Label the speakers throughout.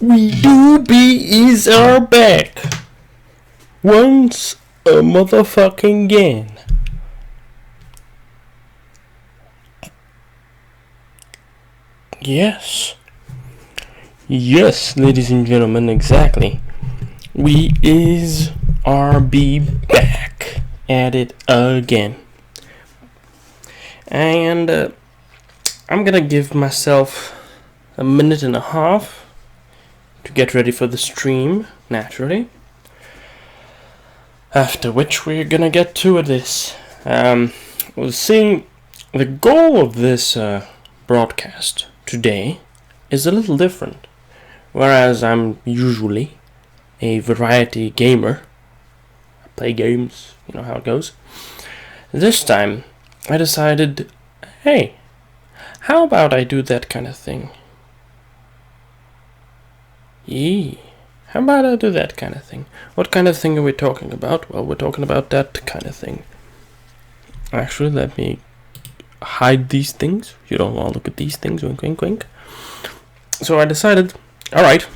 Speaker 1: We do bees are back. Once a motherfucking again. Yes. Yes, ladies and gentlemen, exactly. We are back at it again. And I'm gonna give myself a minute and a half to get ready for the stream, naturally. After which we're gonna get to this. We'll see. The goal of this broadcast today is a little different. Whereas I'm usually a variety gamer, I play games, you know how it goes. This time, I decided, hey, how about I do that kind of thing? How about I do that kind of thing? What kind of thing are we talking about? Well, we're talking about that kind of thing. Actually, let me hide these things. You don't want to look at these things, wink, wink, wink. So I decided, alright,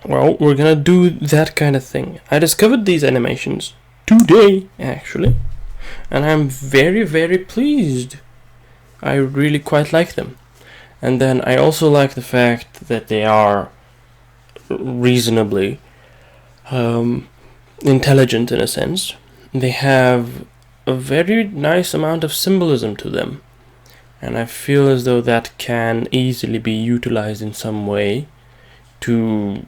Speaker 1: well, we're gonna do that kind of thing. I discovered these animations today, actually, and I'm very, very pleased. I really quite like them. And then I also like the fact that they are reasonably intelligent in a sense. They have a very nice amount of symbolism to them, and I feel as though that can easily be utilized in some way to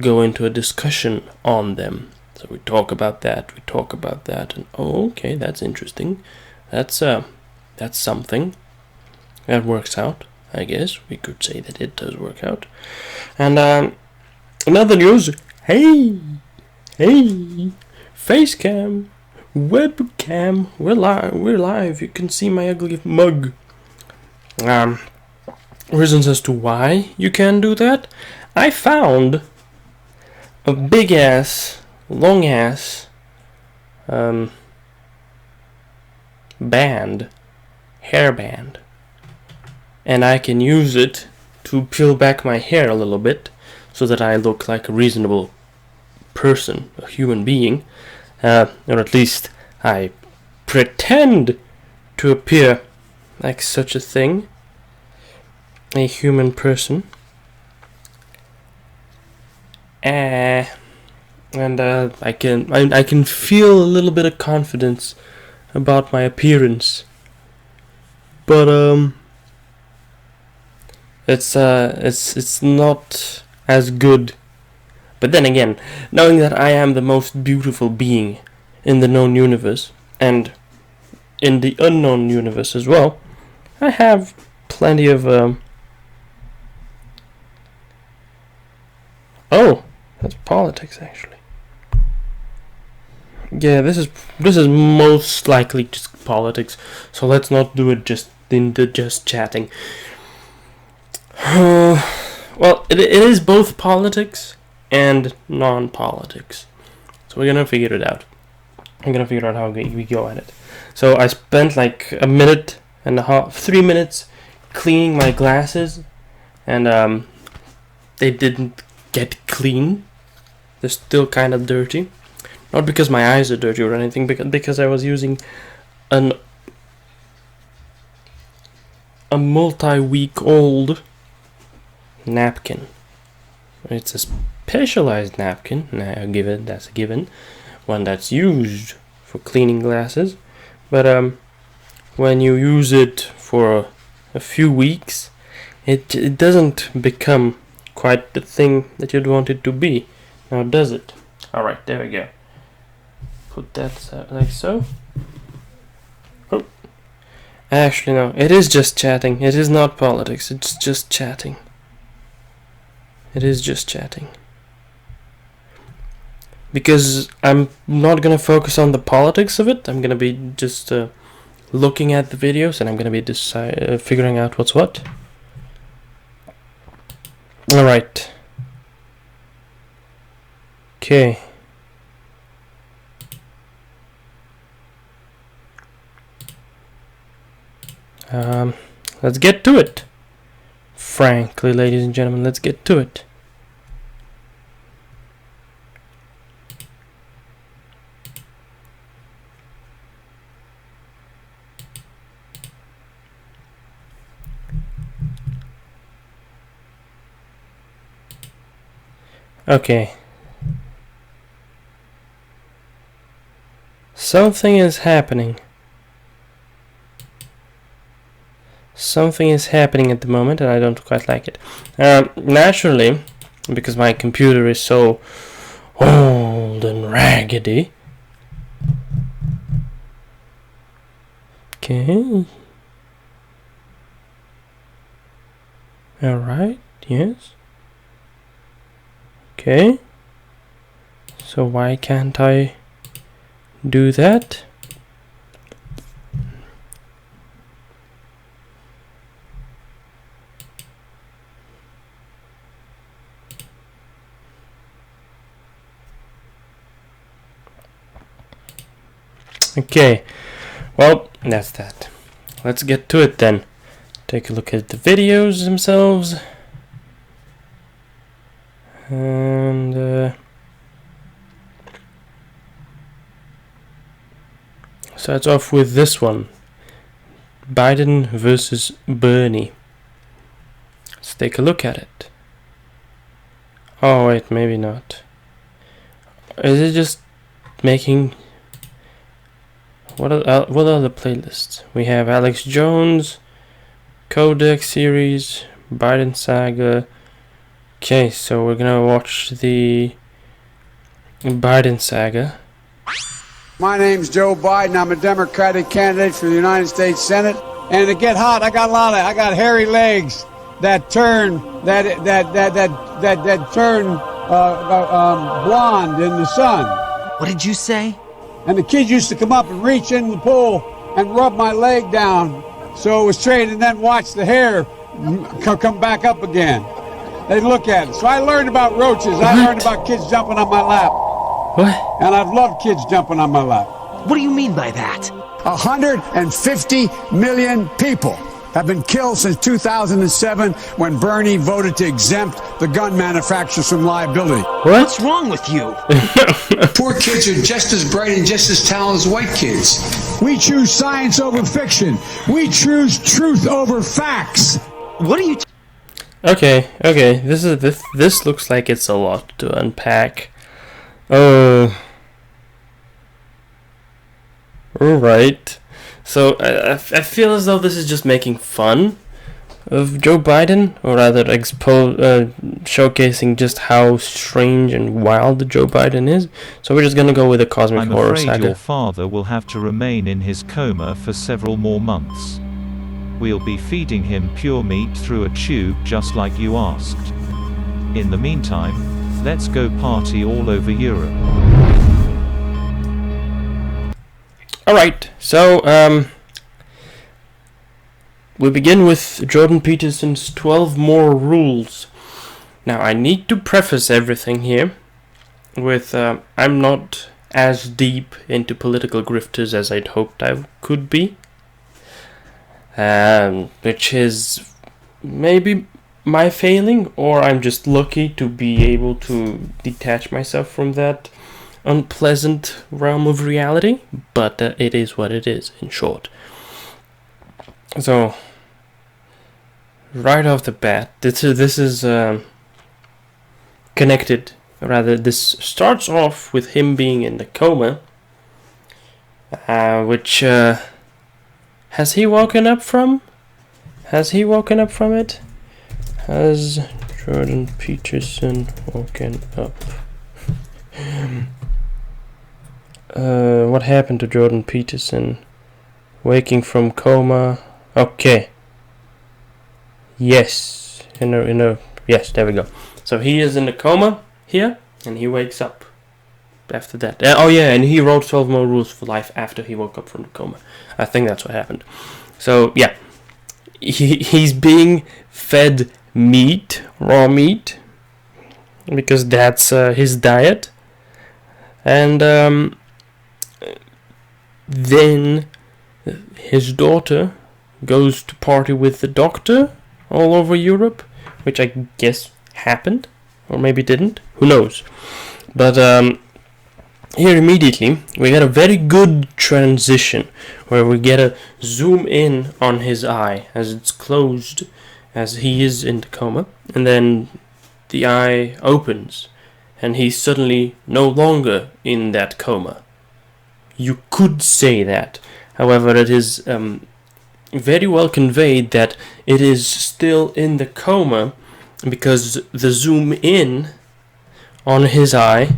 Speaker 1: go into a discussion on them. So we talk about that, and oh, okay, that's interesting. That's something that works out. I guess we could say that it does work out. And another news. Hey, Facecam, webcam, we're live. You can see my ugly mug. Reasons as to why you can do that. I found a big ass, long ass, hairband, and I can use it to peel back my hair a little bit, so that I look like a reasonable person, a human being, or at least I pretend to appear like such a thing, a human person. And I can feel a little bit of confidence about my appearance, but it's not as good. But then again, knowing that I am the most beautiful being in the known universe, and in the unknown universe as well, I have plenty of oh, that's politics actually. Yeah, this is most likely just politics, so let's not do it just into just chatting. Well, it is both politics and non-politics, so we're gonna figure it out. I'm gonna figure out how we go at it. So I spent like a minute and a half, 3 minutes cleaning my glasses, and they didn't get clean. They're still kind of dirty. Not because my eyes are dirty or anything, because I was using a multi-week old napkin. It's a specialized napkin, that's a given, one that's used for cleaning glasses. But when you use it for a few weeks, it doesn't become quite the thing that you'd want it to be. Now does it? Alright, there we go. Put that like so. Oh. Actually no, it is just chatting. It is not politics, it's just chatting. It is just chatting. Because I'm not gonna focus on the politics of it. I'm gonna be just looking at the videos, and I'm gonna be figuring out what's what. Alright. Okay. Let's get to it. Frankly, ladies and gentlemen, let's get to it. Okay. Something is happening. Something is happening at the moment, and I don't quite like it. Naturally, because my computer is so old and raggedy. Okay. Alright, yes. Okay. So why can't I do that? Okay, well, that's that. Let's get to it then. Take a look at the videos themselves. And starts off with this one. Biden versus Bernie. Let's take a look at it. Oh wait, maybe not. Is it just making... What are the playlists? We have Alex Jones, Codex series, Biden saga. Okay, so we're gonna watch the Biden saga.
Speaker 2: My name's Joe Biden. I'm a Democratic candidate for the United States Senate. And to get hot, I got hairy legs that turn blonde in the sun.
Speaker 3: What did you say?
Speaker 2: And the kids used to come up and reach in the pool and rub my leg down so it was straight, and then watch the hair come back up again. They'd look at it. So I learned about roaches. I learned about kids jumping on my lap.
Speaker 1: What?
Speaker 2: And I've loved kids jumping on my lap.
Speaker 3: What do you mean by that?
Speaker 2: 150 million people have been killed since 2007 when Bernie voted to exempt the gun manufacturers from liability.
Speaker 3: What's wrong with you?
Speaker 2: Poor kids are just as bright and just as talented as white kids. We choose science over fiction. We choose truth over facts.
Speaker 3: What are you...
Speaker 1: Okay. This looks like it's a lot to unpack. Alright. So I feel as though this is just making fun of Joe Biden, or rather showcasing just how strange and wild Joe Biden is. So we're just gonna go with a cosmic horror saga.
Speaker 4: I'm afraid your father will have to remain in his coma for several more months. We'll be feeding him pure meat through a tube just like you asked. In the meantime, let's go party all over Europe.
Speaker 1: Alright, so we begin with Jordan Peterson's 12 More Rules. Now, I need to preface everything here with I'm not as deep into political grifters as I'd hoped I could be. Which is maybe my failing, or I'm just lucky to be able to detach myself from that unpleasant realm of reality, but it is what it is, in short. So, right off the bat, this is connected. Rather, this starts off with him being in the coma, which has he woken up from? Has it? Has Jordan Peterson woken up? What happened to Jordan Peterson? Waking from coma. Okay. Yes. Yes, there we go. So he is in a coma here, and he wakes up after that. And he wrote 12 More Rules for Life after he woke up from the coma. I think that's what happened. So, yeah. He's being fed meat, raw meat, because that's his diet. And then his daughter goes to party with the doctor all over Europe, which I guess happened, or maybe didn't, who knows. But here immediately we get a very good transition where we get a zoom in on his eye as it's closed, as he is in the coma, and then the eye opens, and he's suddenly no longer in that coma. You could say that. However, it is very well conveyed that it is still in the coma because the zoom in on his eye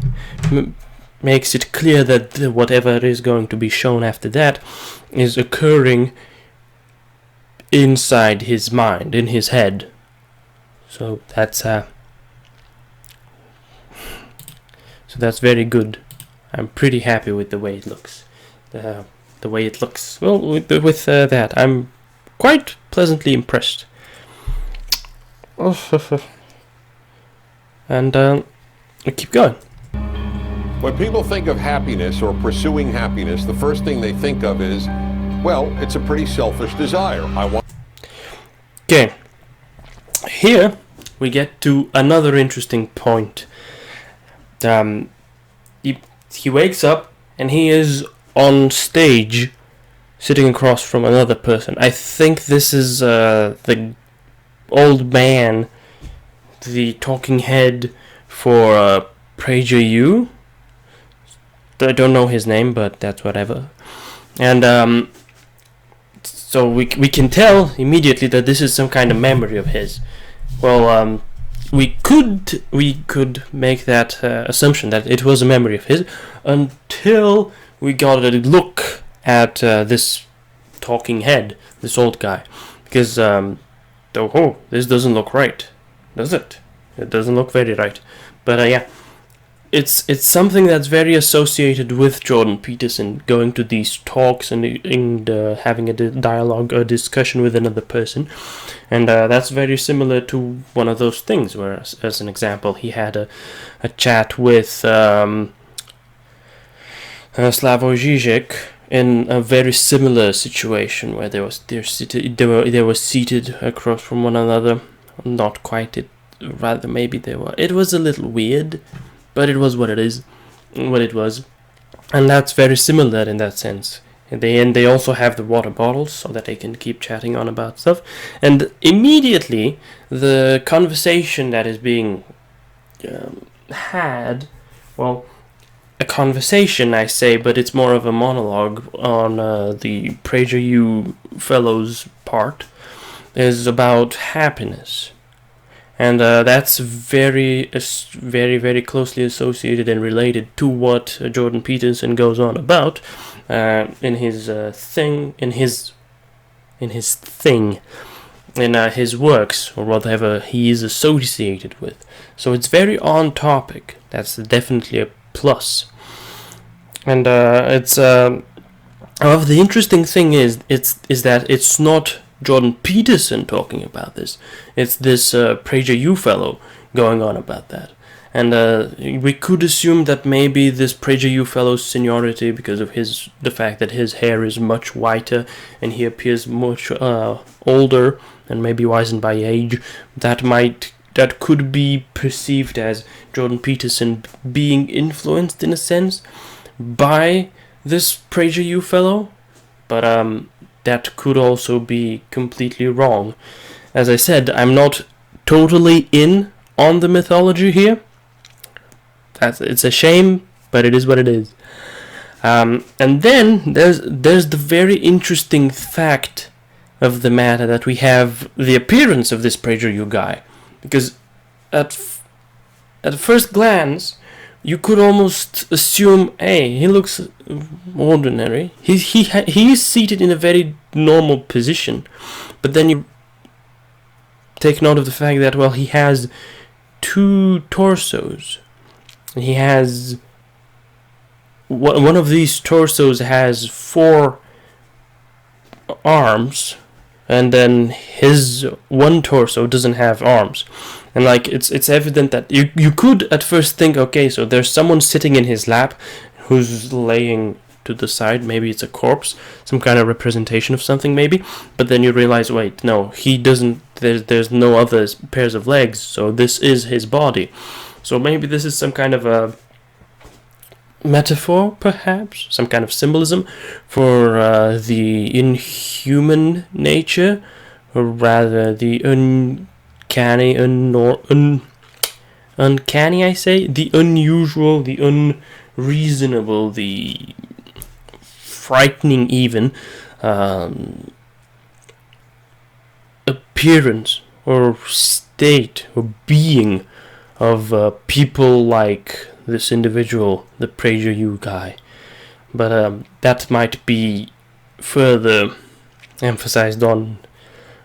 Speaker 1: makes it clear that whatever is going to be shown after that is occurring inside his mind, in his head. So that's very good. I'm pretty happy with the way it looks. The way it looks. Well, with that, I'm quite pleasantly impressed. And we keep going.
Speaker 5: When people think of happiness or pursuing happiness, the first thing they think of is, well, it's a pretty selfish desire.
Speaker 1: Okay. Here we get to another interesting point. He wakes up and he is on stage, sitting across from another person. I think this is the old man, the talking head for Prager U. I don't know his name, but that's whatever. And so we can tell immediately that this is some kind of memory of his. Well, we could make that assumption that it was a memory of his until we got a look at this talking head, this old guy, because this doesn't look right, does it? It doesn't look very right. But yeah, it's something that's very associated with Jordan Peterson, going to these talks and having a dialogue or discussion with another person, and that's very similar to one of those things where, as an example, he had a chat with Slavoj Žižek in a very similar situation where they were seated across from one another. Not quite. Rather, maybe they were. It was a little weird, but it was what it was, and that's very similar in that sense. And they also have the water bottles so that they can keep chatting on about stuff. And immediately, the conversation that is being had, well, a conversation I say, but it's more of a monologue on the Prager U fellow's part, is about happiness. And that's very, very closely associated and related to what Jordan Peterson goes on about in his works, or whatever he is associated with. So it's very on topic. That's definitely a plus. And it's however, the interesting thing is that it's not Jordan Peterson talking about this. It's this Prager U fellow going on about that. And we could assume that maybe this Prager U fellow's seniority, because of the fact that his hair is much whiter and he appears much older and maybe wizened by age, that could be perceived as Jordan Peterson being influenced in a sense by this Prager U fellow. But that could also be completely wrong. As I said, I'm not totally in on the mythology here. It's a shame, but it is what it is. And then there's the very interesting fact of the matter that we have the appearance of this Prager U guy, because at first glance you could almost assume, hey, he looks ordinary. He is seated in a very normal position, but then you take note of the fact that, well, he has two torsos. He has one of these torsos has 4 arms, and then his one torso doesn't have arms. And like it's evident that you could at first think, okay, so there's someone sitting in his lap who's laying to the side. Maybe it's a corpse, some kind of representation of something, maybe. But then you realize, wait, no, he doesn't. There's no other pairs of legs, so this is his body. So maybe this is some kind of a metaphor, perhaps, some kind of symbolism for the inhuman nature, or rather the uncanny, uncanny, I say, the unusual, the unreasonable, the frightening even appearance or state or being of people like this individual, the PragerU guy. But that might be further emphasized on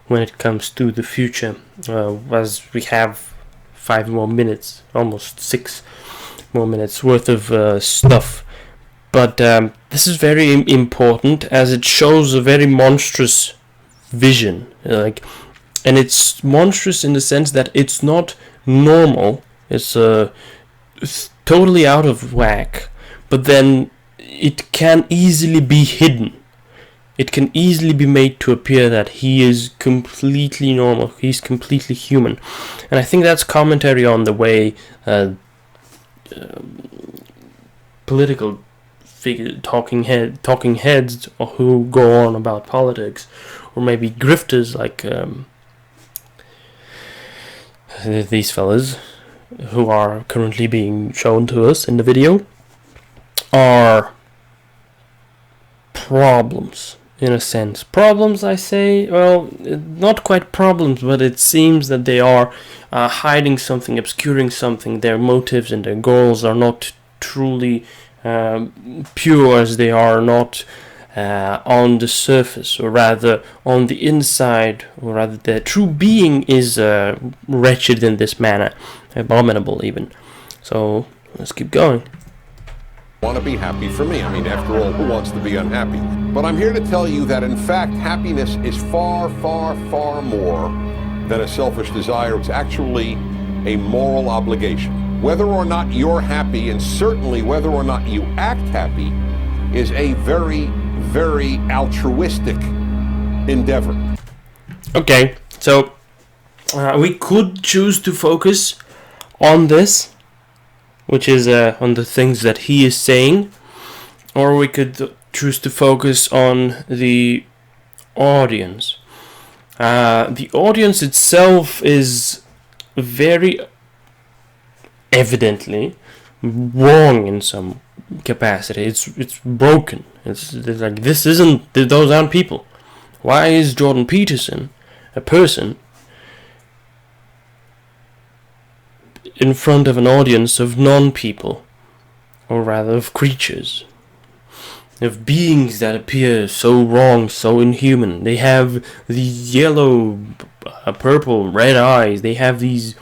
Speaker 1: when it comes to the future, as we have 5 more minutes, almost 6 more minutes worth of stuff. But this is very important, as it shows a very monstrous vision, and it's monstrous in the sense that it's not normal. It's totally out of whack, but then it can easily be hidden. It can easily be made to appear that he is completely normal, he's completely human. And I think that's commentary on the way political talking heads who go on about politics, or maybe grifters like these fellas who are currently being shown to us in the video, are problems. In a sense, problems, I say, well, not quite problems, but it seems that they are hiding something, obscuring something. Their motives and their goals are not truly pure, as they are not on the surface, or rather on the inside, or rather their true being is wretched in this manner, abominable even. So let's keep going.
Speaker 5: Want to be happy for me. I mean, after all, who wants to be unhappy? But I'm here to tell you that, in fact, happiness is far, far, far more than a selfish desire. It's actually a moral obligation. Whether or not you're happy, and certainly whether or not you act happy, is a very, very altruistic endeavor.
Speaker 1: Okay, so we could choose to focus on this, which is on the things that he is saying, or we could choose to focus on the audience. The audience itself is very evidently wrong in some capacity. It's broken. It's like, those aren't people. Why is Jordan Peterson a person in front of an audience of non-people, or rather of creatures, of beings that appear so wrong, so inhuman? They have these yellow, purple, red eyes. They have these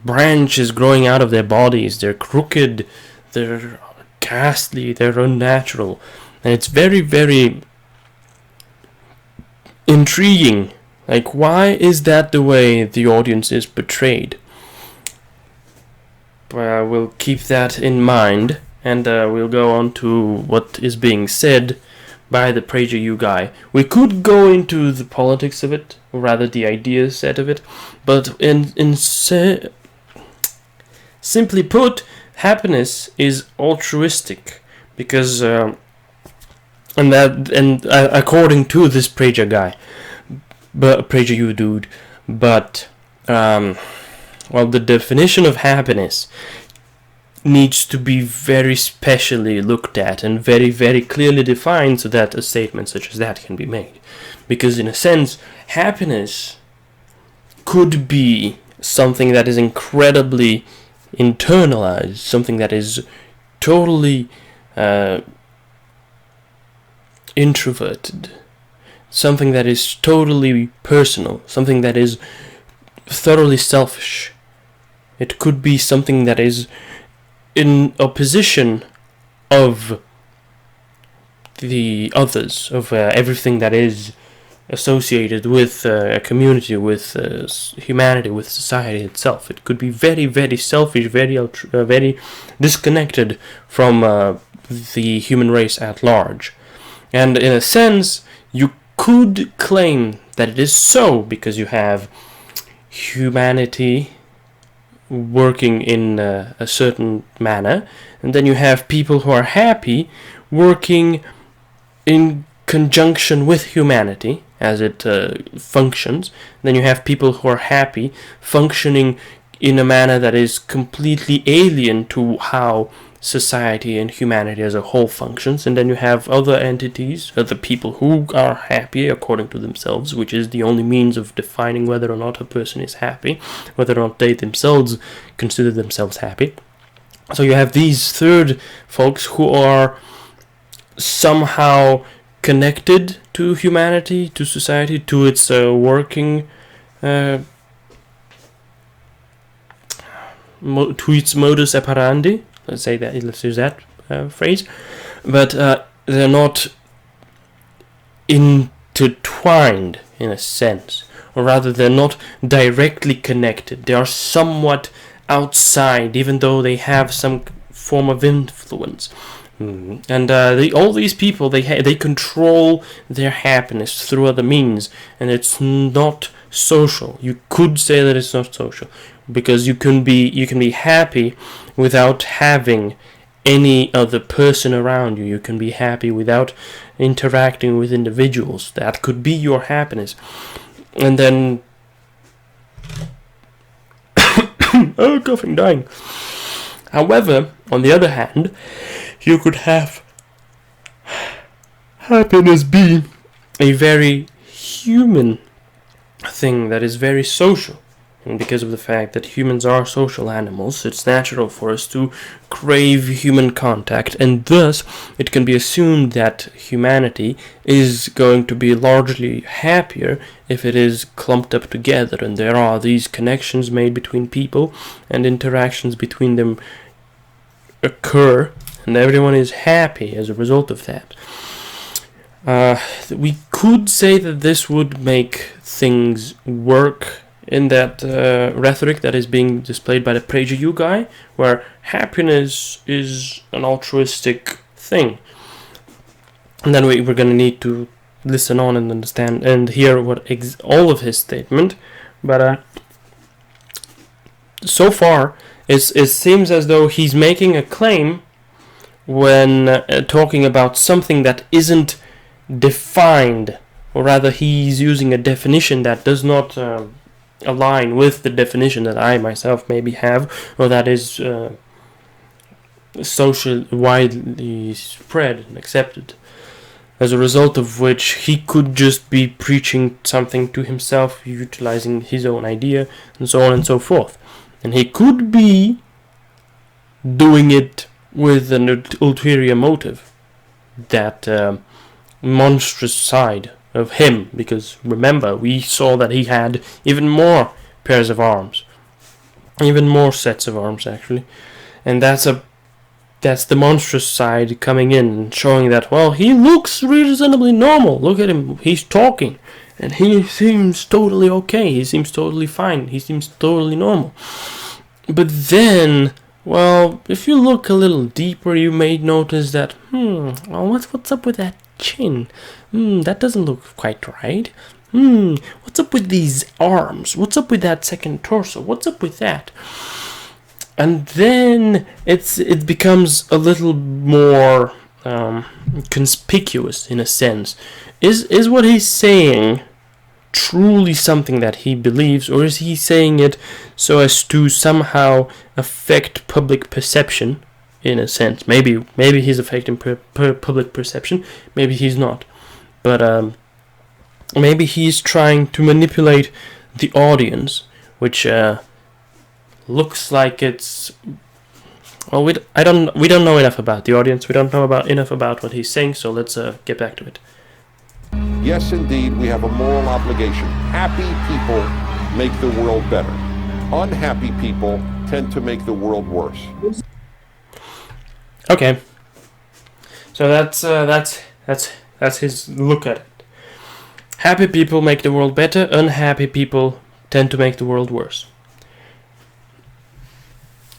Speaker 1: branches growing out of their bodies. They're crooked, they're ghastly, they're unnatural. And it's very, very intriguing. Like, why is that the way the audience is portrayed? We'll keep that in mind, and we'll go on to what is being said by the PragerU guy. We could go into the politics of it, or rather the idea set of it, but simply put, happiness is altruistic, because according to this Prager guy, PragerU dude, but well, the definition of happiness needs to be very specially looked at and very, very clearly defined, so that a statement such as that can be made. Because in a sense, happiness could be something that is incredibly internalized, something that is totally introverted, something that is totally personal, something that is thoroughly selfish. It could be something that is in opposition of the others, of everything that is associated with a community, with humanity, with society itself. It could be very, very selfish, very disconnected from the human race at large. And in a sense, you could claim that it is so, because you have humanity working in a certain manner, and then you have people who are happy working in conjunction with humanity as it functions. Then you have people who are happy functioning in a manner that is completely alien to how society and humanity as a whole functions. And then you have other entities, other people who are happy according to themselves, which is the only means of defining whether or not a person is happy, whether or not they themselves consider themselves happy. So you have these third folks who are somehow connected to humanity, to society, to its working, to its modus operandi. Let's use that phrase, but they're not intertwined in a sense, or rather, they're not directly connected. They are somewhat outside, even though they have some form of influence. And all these people, they control their happiness through other means, and it's not social. You could say that it's not social, because you can be happy without having any other person around you. You can be happy without interacting with individuals. That could be your happiness. And then oh, coughing, dying. However, on the other hand, you could have happiness be a very human thing that is very social. And because of the fact that humans are social animals, it's natural for us to crave human contact, and thus it can be assumed that humanity is going to be largely happier if it is clumped up together, and there are these connections made between people, and interactions between them occur, and everyone is happy as a result of that. We could say that this would make things work in that rhetoric that is being displayed by the PragerU guy, where happiness is an altruistic thing. And then we're going to need to listen on and understand and hear what all of his statement. But so far, it seems as though he's making a claim when talking about something that isn't defined, or rather he's using a definition that does not align with the definition that I myself maybe have, or that is social widely spread and accepted, as a result of which he could just be preaching something to himself, utilizing his own idea, and so on and so forth. And he could be doing it with an ulterior motive, that monstrous side of him, because remember, we saw that he had even more pairs of arms, even more sets of arms actually, and that's the monstrous side coming in and showing that, well, he looks reasonably normal. Look at him, he's talking, and he seems totally okay, he seems totally fine, he seems totally normal. But then, well, if you look a little deeper, you may notice that, well, what's up with that chin? That doesn't look quite right. What's up with these arms? What's up with that second torso? What's up with that? And then it becomes a little more conspicuous in a sense. Is what he's saying truly something that he believes, or is he saying it so as to somehow affect public perception? In a sense, maybe he's affecting public perception, maybe he's not, but maybe he's trying to manipulate the audience, which looks like it's, well, we don't know enough about the audience, we don't know enough about what he's saying, so let's get back to it.
Speaker 5: Yes, indeed, we have a moral obligation. Happy people make the world better. Unhappy people tend to make the world worse.
Speaker 1: Okay, so that's his look at it. Happy people make the world better. Unhappy people tend to make the world worse.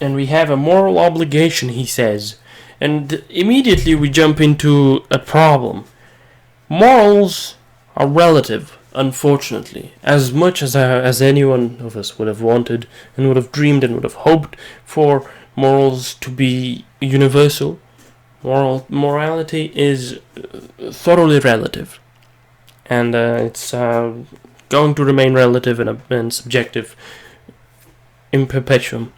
Speaker 1: And we have a moral obligation, he says. And immediately we jump into a problem. Morals are relative, unfortunately. As much as any one of us would have wanted and would have dreamed and would have hoped for morals to be universal, morality is thoroughly relative. And it's going to remain relative and subjective in perpetuum.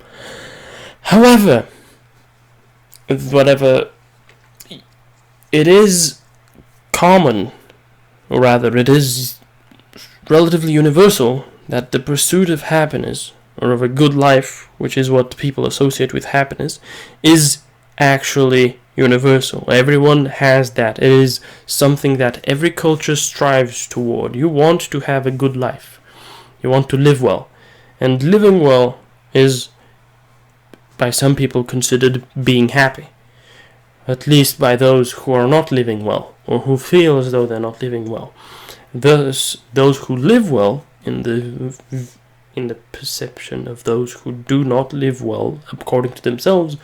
Speaker 1: However, whatever, it is common, or rather it is relatively universal, that the pursuit of happiness, or of a good life, which is what people associate with happiness, is actually universal. Everyone has that. It is something that every culture strives toward. You want to have a good life. You want to live well. And living well is, by some people, considered being happy. At least by those who are not living well, or who feel as though they're not living well. Those who live well, in the perception of those who do not live well, according to themselves,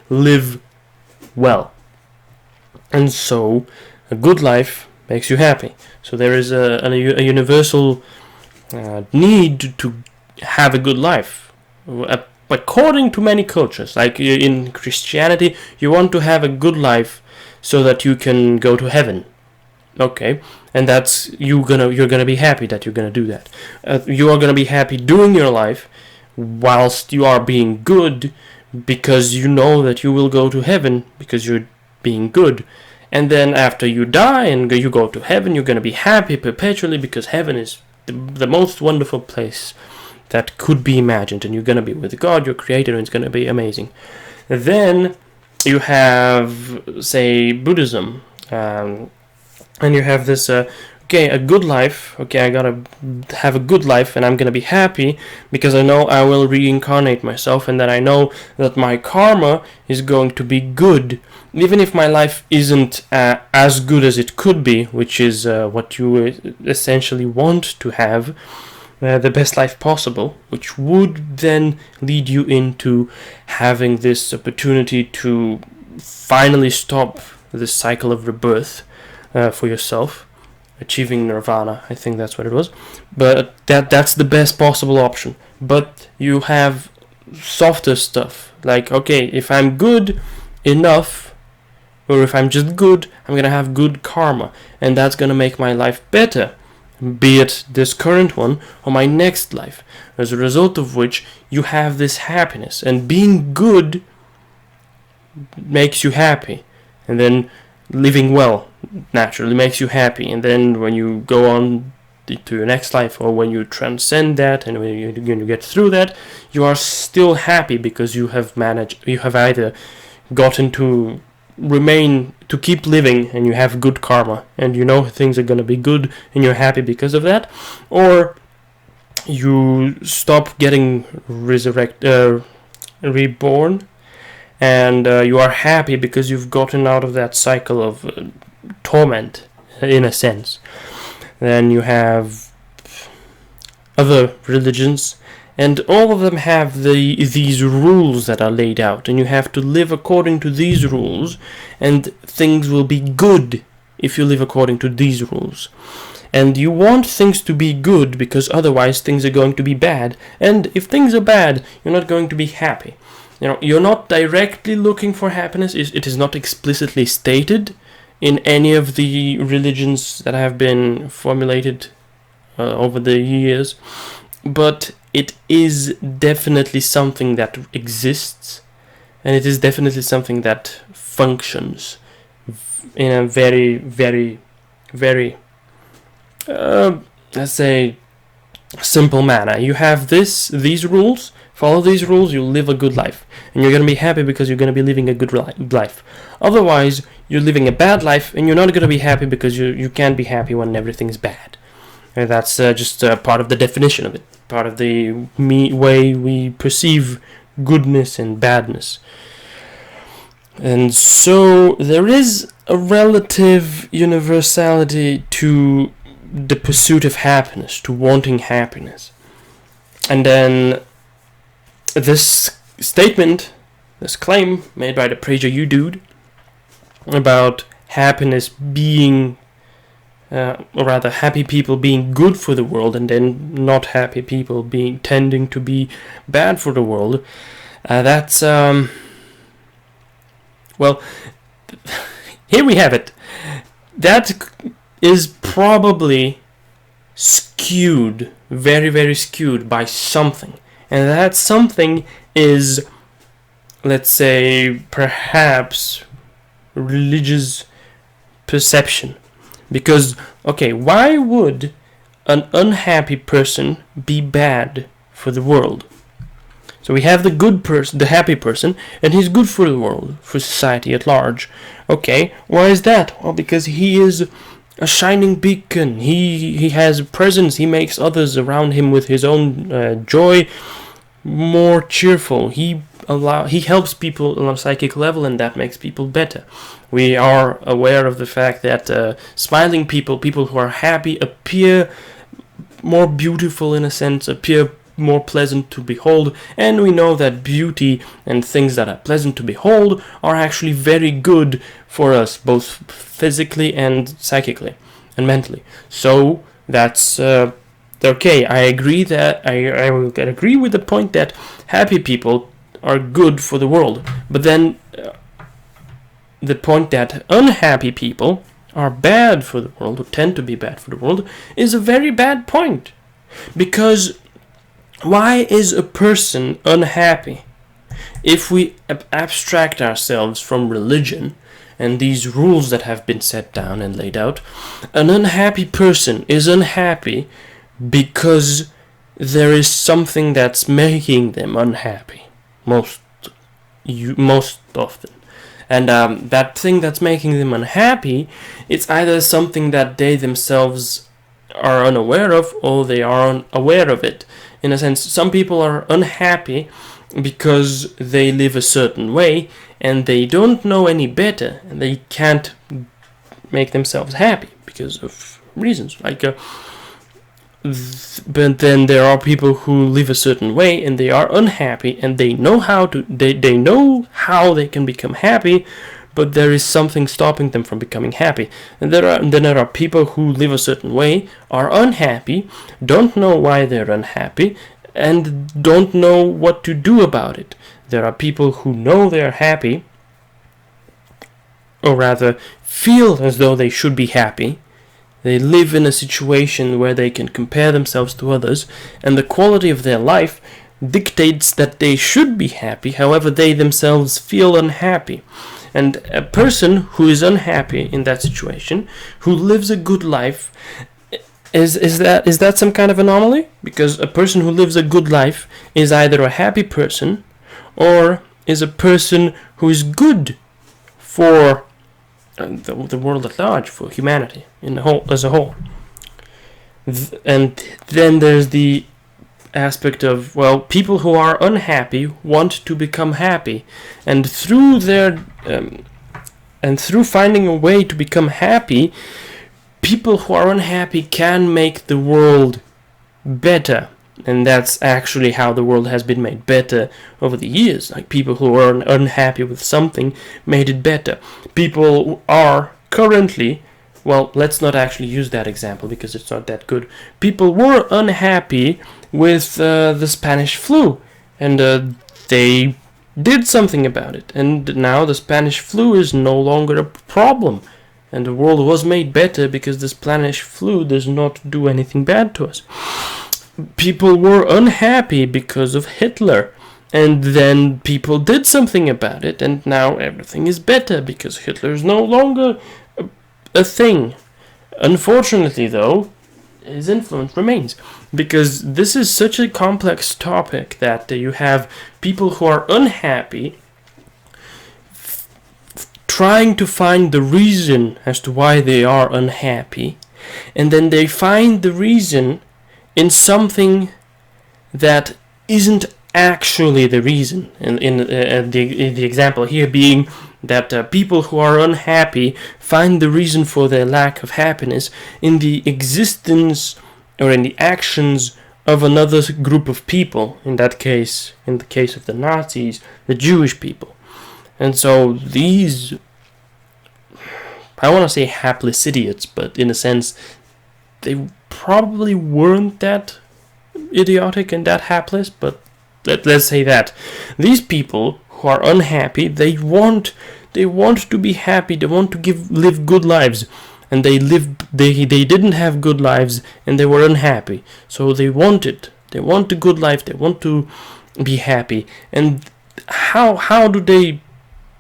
Speaker 1: live well. And so, a good life makes you happy. So there is a universal need to have a good life. According to many cultures, like in Christianity, you want to have a good life so that you can go to heaven. Okay, and that's you're gonna be happy that you're gonna do that. You are gonna be happy doing your life whilst you are being good, because you know that you will go to heaven because you're being good. And then after you die and you go to heaven, you're gonna be happy perpetually because heaven is the most wonderful place that could be imagined, and you're gonna be with God, your creator, and it's gonna be amazing. Then you have, say, Buddhism. And you have this, a good life. Okay, I gotta have a good life, and I'm gonna be happy because I know I will reincarnate myself, and that I know that my karma is going to be good, even if my life isn't as good as it could be, which is what you essentially want to have, the best life possible, which would then lead you into having this opportunity to finally stop this cycle of rebirth. For yourself, achieving nirvana, I think that's what it was. But that's the best possible option. But you have softer stuff, like, okay, if I'm good enough, or if I'm just good, I'm gonna have good karma, and that's gonna make my life better, be it this current one or my next life, as a result of which you have this happiness, and being good makes you happy, and then living well naturally makes you happy, and then when you go on to your next life, or when you transcend that and when you get through that, you are still happy because you have either gotten to remain, to keep living, and you have good karma, and you know things are going to be good and you're happy because of that, or you stop getting reborn, and you are happy because you've gotten out of that cycle of torment, in a sense. Then you have other religions, and all of them have these rules that are laid out, and you have to live according to these rules, and things will be good if you live according to these rules. And you want things to be good because otherwise things are going to be bad, and if things are bad, you're not going to be happy. You know, you're not directly looking for happiness. It is not explicitly stated in any of the religions that have been formulated over the years, but it is definitely something that exists, and it is definitely something that functions in a very, very, very, let's say, simple manner. You have these rules. Follow these rules, you'll live a good life. And you're going to be happy because you're going to be living a good life. Otherwise, you're living a bad life, and you're not going to be happy because you can't be happy when everything's bad. And that's just part of the definition of it. Part of the way we perceive goodness and badness. And so, there is a relative universality to the pursuit of happiness, to wanting happiness. And then this statement, this claim made by the Prager You Dude about happiness being, or rather happy people being good for the world, and then not happy people tending to be bad for the world, that's, well, here we have it. That is probably skewed, very, very skewed by something. And that something is, let's say, perhaps religious perception. Because, okay, why would an unhappy person be bad for the world? So we have the good person, the happy person, and he's good for the world, for society at large. Okay, why is that? Well, because he is a shining beacon. He has a presence. He makes others around him with his own joy more cheerful. He helps people on a psychic level, and that makes people better. We are aware of the fact that smiling people who are happy, appear more beautiful in a sense, appear more pleasant to behold, and we know that beauty and things that are pleasant to behold are actually very good for us, both physically and psychically and mentally. So that's okay. I agree that I will agree with the point that happy people are good for the world, but then the point that unhappy people are bad for the world, or tend to be bad for the world, is a very bad point. Because why is a person unhappy? If we abstract ourselves from religion and these rules that have been set down and laid out, an unhappy person is unhappy because there is something that's making them unhappy most often. And that thing that's making them unhappy, it's either something that they themselves are unaware of, or they are aware of it. In a sense, some people are unhappy because they live a certain way and they don't know any better, and they can't make themselves happy because of reasons like but then there are people who live a certain way and they are unhappy, and they know how they can become happy, but there is something stopping them from becoming happy. And then there are people who live a certain way, are unhappy, don't know why they're unhappy, and don't know what to do about it. There are people who know they're happy, or rather feel as though they should be happy. They live in a situation where they can compare themselves to others, and the quality of their life dictates that they should be happy, however they themselves feel unhappy. And a person who is unhappy in that situation, who lives a good life, is that some kind of anomaly? Because a person who lives a good life is either a happy person or is a person who is good for the world at large, for humanity as a whole. And then there's the aspect of, well, people who are unhappy want to become happy, and through finding a way to become happy, people who are unhappy can make the world better. And that's actually how the world has been made better over the years. Like, people who are unhappy with something made it better. People are currently, well, let's not actually use that example because it's not that good. People were unhappy with the Spanish flu, and they did something about it. And now the Spanish flu is no longer a problem. And the world was made better because the Spanish flu does not do anything bad to us. People were unhappy because of Hitler, and then people did something about it, and now everything is better because Hitler is no longer a thing. Unfortunately, though, his influence remains, because this is such a complex topic that you have people who are unhappy trying to find the reason as to why they are unhappy, and then they find the reason in something that isn't actually the reason. In the example here being that people who are unhappy find the reason for their lack of happiness in the existence or in the actions of another group of people. In that case, in the case of the Nazis, the Jewish people. And so these, I want to say hapless idiots, but in a sense, they probably weren't that idiotic and that hapless, but let's say that these people who are unhappy, they want to be happy, they want to live good lives, and they didn't have good lives and they were unhappy, so they They want a good life. They want to be happy. And how do they,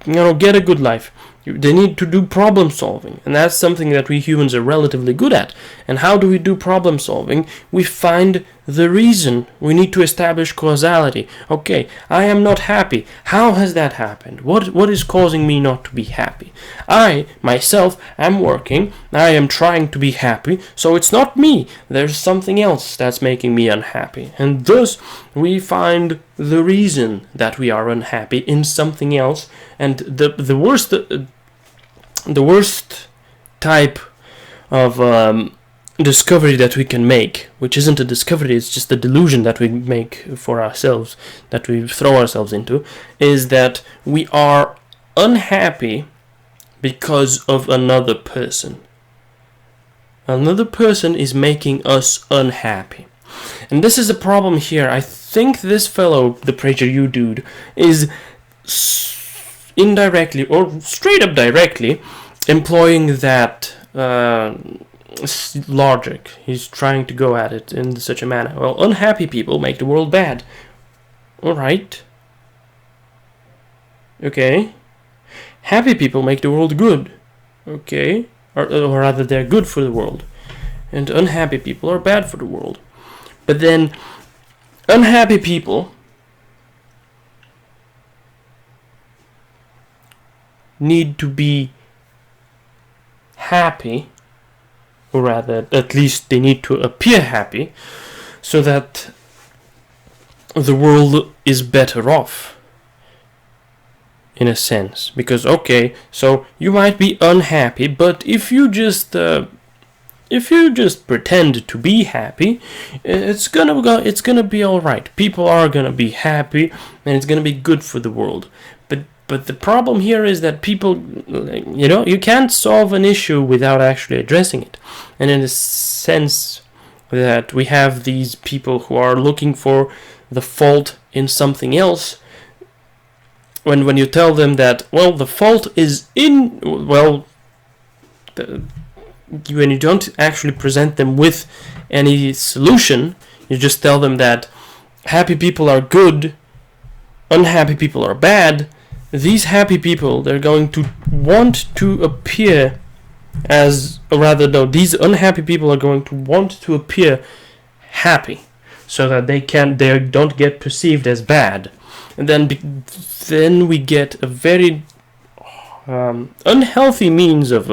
Speaker 1: get a good life? They need to do problem solving, and that's something that we humans are relatively good at. And how do we do problem solving? We find the reason. We need to establish causality. Okay, I am not happy. How has that happened? What is causing me not to be happy? I, myself, am working. I am trying to be happy, so it's not me. There's something else that's making me unhappy. And thus, we find the reason that we are unhappy in something else. And the worst type of discovery that we can make, which isn't a discovery, it's just a delusion that we make for ourselves, that we throw ourselves into, is that we are unhappy because of another person. Another person is making us unhappy. And this is a problem here. I think this fellow, the PragerU dude, is indirectly or straight up directly employing that logic. He's trying to go at it in such a manner. Well, unhappy people make the world bad. Alright. Okay. Happy people make the world good. Okay. Or rather, they're good for the world. And unhappy people are bad for the world. But then, unhappy people need to be happy, or rather, at least they need to appear happy, so that the world is better off, in a sense. Because, okay, so you might be unhappy, but if you just pretend to be happy, it's gonna be all right. People are gonna be happy, and it's gonna be good for the world. But the problem here is that people, you can't solve an issue without actually addressing it. And in the sense that we have these people who are looking for the fault in something else, when you tell them that, well, the fault is in, well, when you don't actually present them with any solution, you just tell them that happy people are good, unhappy people are bad. These happy people, they're going to want to appear as, or rather, no, these unhappy people are going to want to appear happy, so that they don't get perceived as bad. And then we get a very unhealthy means of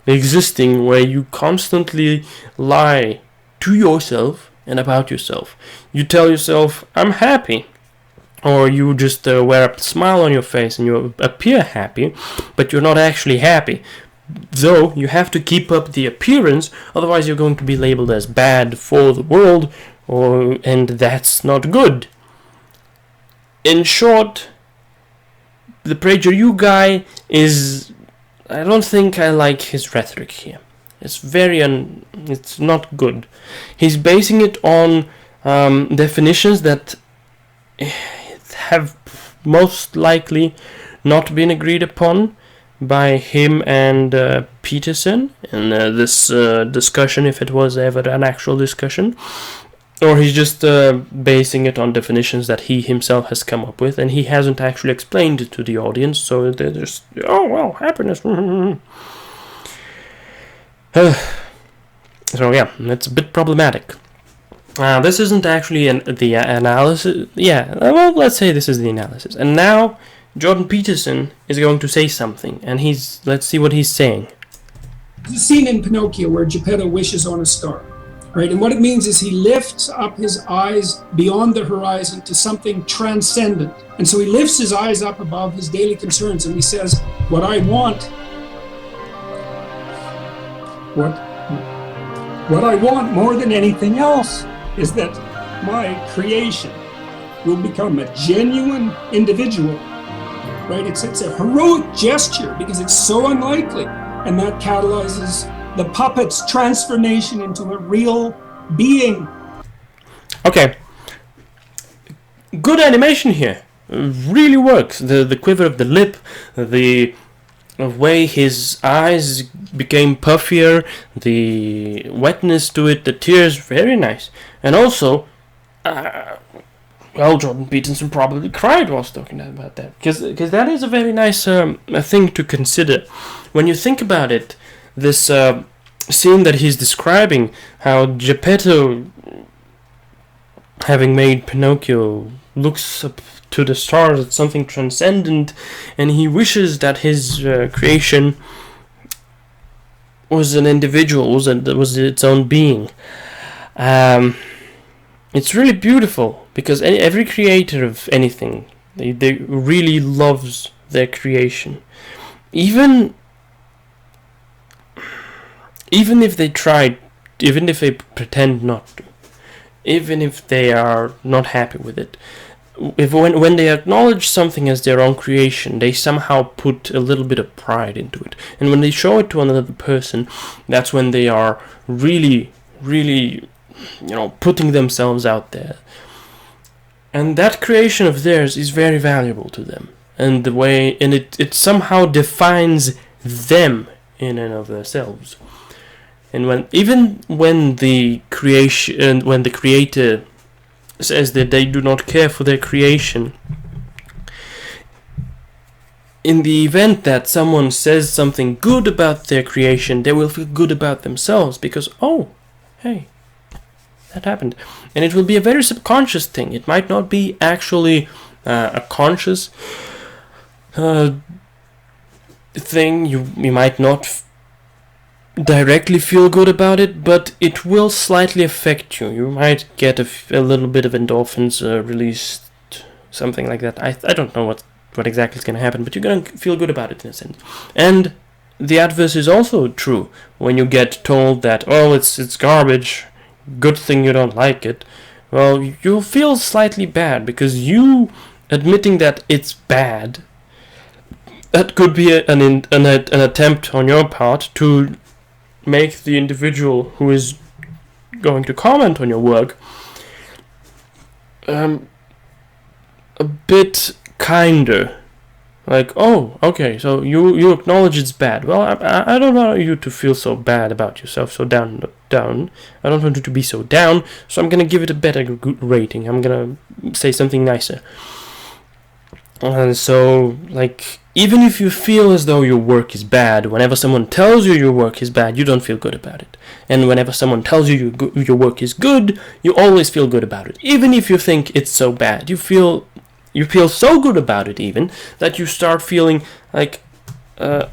Speaker 1: existing, where you constantly lie to yourself and about yourself. You tell yourself, I'm happy. Or you just wear a smile on your face and you appear happy, but you're not actually happy. Though you have to keep up the appearance, otherwise you're going to be labeled as bad for the world, and that's not good. In short, the PragerU guy is... I don't think I like his rhetoric here. It's it's not good. He's basing it on definitions that have most likely not been agreed upon by him and Peterson in this discussion, if it was ever an actual discussion. Or he's just basing it on definitions that he himself has come up with, and he hasn't actually explained it to the audience, so they're just, oh, well, happiness. So yeah, it's a bit problematic. This isn't actually the analysis. Yeah, well, let's say this is the analysis. And now, Jordan Peterson is going to say something, and let's see what he's saying.
Speaker 6: There's a scene in Pinocchio where Geppetto wishes on a star, right? And what it means is he lifts up his eyes beyond the horizon to something transcendent. And so he lifts his eyes up above his daily concerns, and he says, what I want more than anything else is that my creation will become a genuine individual, right? It's a heroic gesture because it's so unlikely, and that catalyzes the puppet's transformation into a real being.
Speaker 1: Okay, good animation here. Really works. The quiver of the lip, the way his eyes became puffier, the wetness to it, the tears, very nice. And also, well, Jordan Peterson probably cried whilst talking about that, because that is a very nice a thing to consider. When you think about it, this scene that he's describing, how Geppetto, having made Pinocchio, looks up to the stars at something transcendent, and he wishes that his creation was an individual, was its own being. It's really beautiful, because every creator of anything, they really loves their creation, even if they try, even if they pretend not to, even if they are not happy with it. When they acknowledge something as their own creation, they somehow put a little bit of pride into it. And when they show it to another person, that's when they are really, really, putting themselves out there. And that creation of theirs is very valuable to them. And it somehow defines them in and of themselves. And when the creator says that they do not care for their creation, in the event that someone says something good about their creation, they will feel good about themselves, because, oh, hey, that happened. And it will be a very subconscious thing. It might not be actually a conscious thing. You might not directly feel good about it, but it will slightly affect you. You might get a little bit of endorphins released, something like that. I don't know what exactly is going to happen, but you're going to feel good about it in a sense. And the adverse is also true. When you get told that, oh, it's garbage, good thing you don't like it, well, you'll feel slightly bad, because you admitting that it's bad, that could be an attempt on your part to make the individual who is going to comment on your work a bit kinder. Like, oh, okay, so you acknowledge it's bad. Well, I don't want you to feel so bad about yourself, so down. I don't want you to be so down, so I'm going to give it a better rating. I'm going to say something nicer. And so, like, even if you feel as though your work is bad, whenever someone tells you your work is bad, you don't feel good about it. And whenever someone tells you your work is good, you always feel good about it. Even if you think it's so bad, you feel so good about it, even, that you start feeling like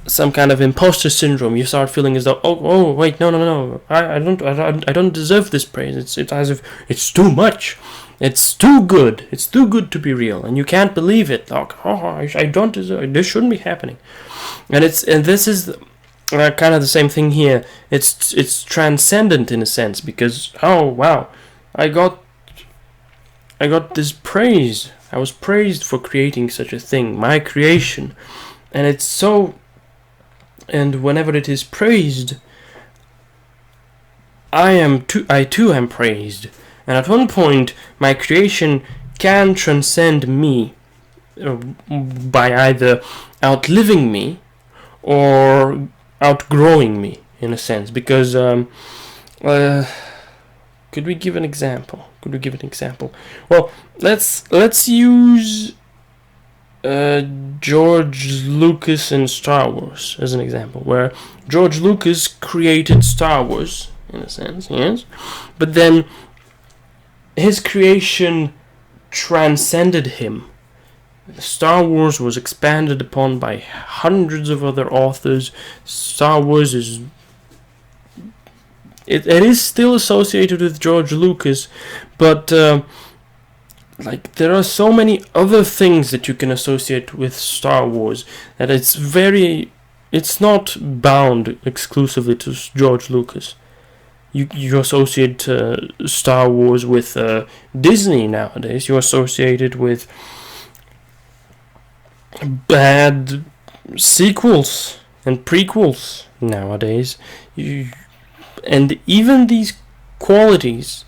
Speaker 1: some kind of imposter syndrome. You start feeling as though, oh, wait, no, I don't deserve this praise. It's as if it's too much. It's too good. It's too good to be real, and you can't believe it. Like, I don't deserve it. This shouldn't be happening. And this is kind of the same thing here. It's transcendent in a sense, because, oh wow, I got this praise. I was praised for creating such a thing, my creation, and it's so. And whenever it is praised, I too am praised. And at one point, my creation can transcend me by either outliving me or outgrowing me, in a sense. Because, could we give an example? Well, let's use George Lucas and Star Wars as an example, where George Lucas created Star Wars, in a sense, yes, but then his creation transcended him. Star Wars was expanded upon by hundreds of other authors. Star Wars is it is still associated with George Lucas, but like, there are so many other things that you can associate with Star Wars that it's not bound exclusively to George Lucas. You associate Star Wars with Disney nowadays. You associate it with bad sequels and prequels nowadays. And even these qualities,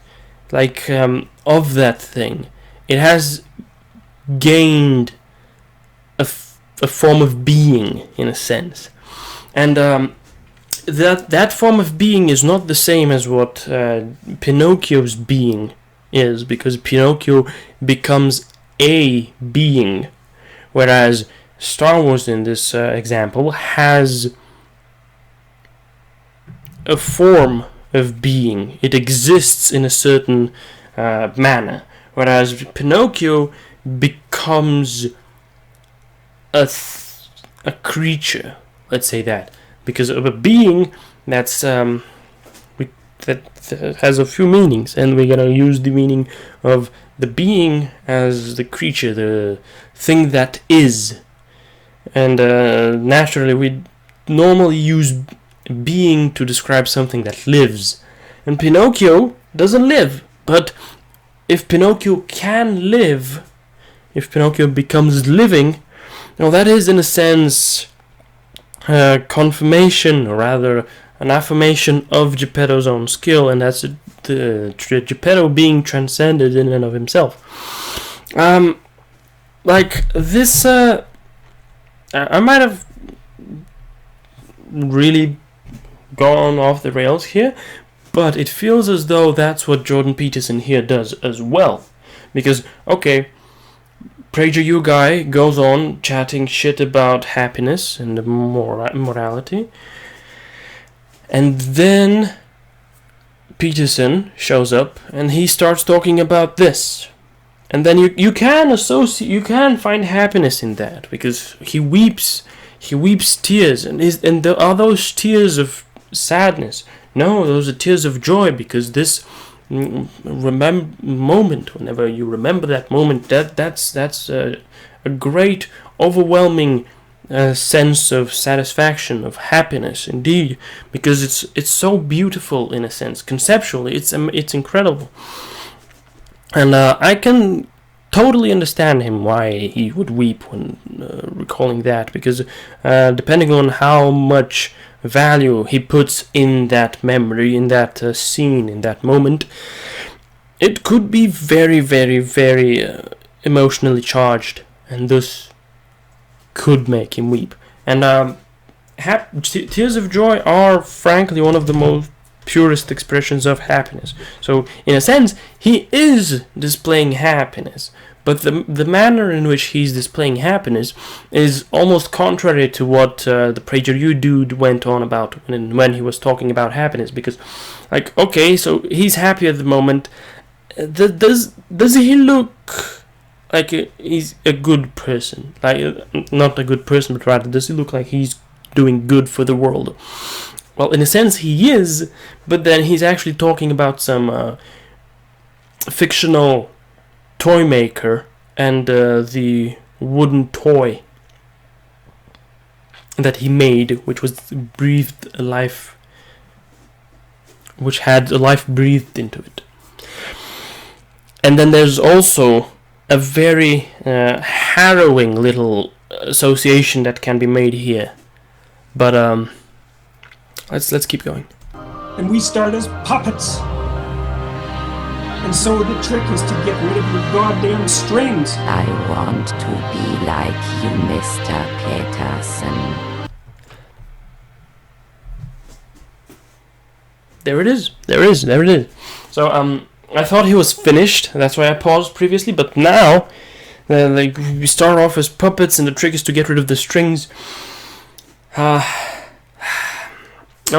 Speaker 1: like, of that thing, it has gained a form of being, in a sense. And that form of being is not the same as what Pinocchio's being is, because Pinocchio becomes a being, whereas Star Wars in this example has a form of being. It exists in a certain manner, whereas Pinocchio becomes a creature, let's say that, because of a being that's that has a few meanings, and we're gonna use the meaning of the being as the creature, the thing that is, and naturally we normally use being to describe something that lives, and Pinocchio doesn't live. But if Pinocchio can live, if Pinocchio becomes living, now that is in a sense confirmation, or rather an affirmation of Geppetto's own skill, and that's the Geppetto being transcended in and of himself. Like this, I might have really gone off the rails here, but it feels as though that's what Jordan Peterson here does as well. Because, okay, PragerU guy goes on chatting shit about happiness and morality, and then Peterson shows up and he starts talking about this. And then you can associate, you can find happiness in that, because he weeps tears, and are those tears of sadness? No, those are tears of joy, because this moment, whenever you remember that moment, that's a great, overwhelming sense of satisfaction, of happiness, indeed, because it's so beautiful in a sense. Conceptually, it's incredible. And I can totally understand him why he would weep when recalling that, because depending on how much value he puts in that memory, in that scene, in that moment, it could be very, very, very emotionally charged, and thus could make him weep. And tears of joy are frankly one of the most purest expressions of happiness. So in a sense, he is displaying happiness, but the manner in which he's displaying happiness is almost contrary to what the PragerU dude went on about when he was talking about happiness. Because, like, okay, so he's happy at the moment. Does he look like he's a good person? Like, not a good person, but rather, does he look like he's doing good for the world? Well, in a sense, he is, but then he's actually talking about some fictional toy maker and the wooden toy that he made, which was breathed a life, which had a life breathed into it. And then there's also a very harrowing little association that can be made here, but let's keep going.
Speaker 6: And we start as puppets. And so the trick is to get rid of your goddamn strings.
Speaker 7: I want to be like you, Mr. Peterson.
Speaker 1: There it is. So I thought he was finished. That's why I paused previously. But now, like, we start off as puppets, and the trick is to get rid of the strings. Now,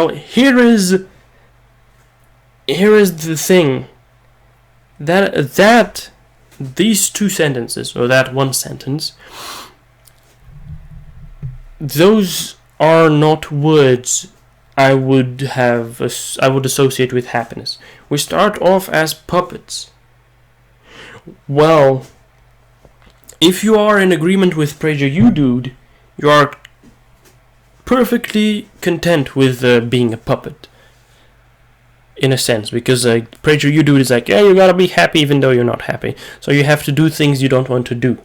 Speaker 1: here is the thing, that these two sentences, or that one sentence, those are not words I would associate with happiness. We start off as puppets. Well, if you are in agreement with PragerU dude, you are perfectly content with being a puppet, in a sense, because PragerU dude is like, yeah, you gotta be happy even though you're not happy, so you have to do things you don't want to do,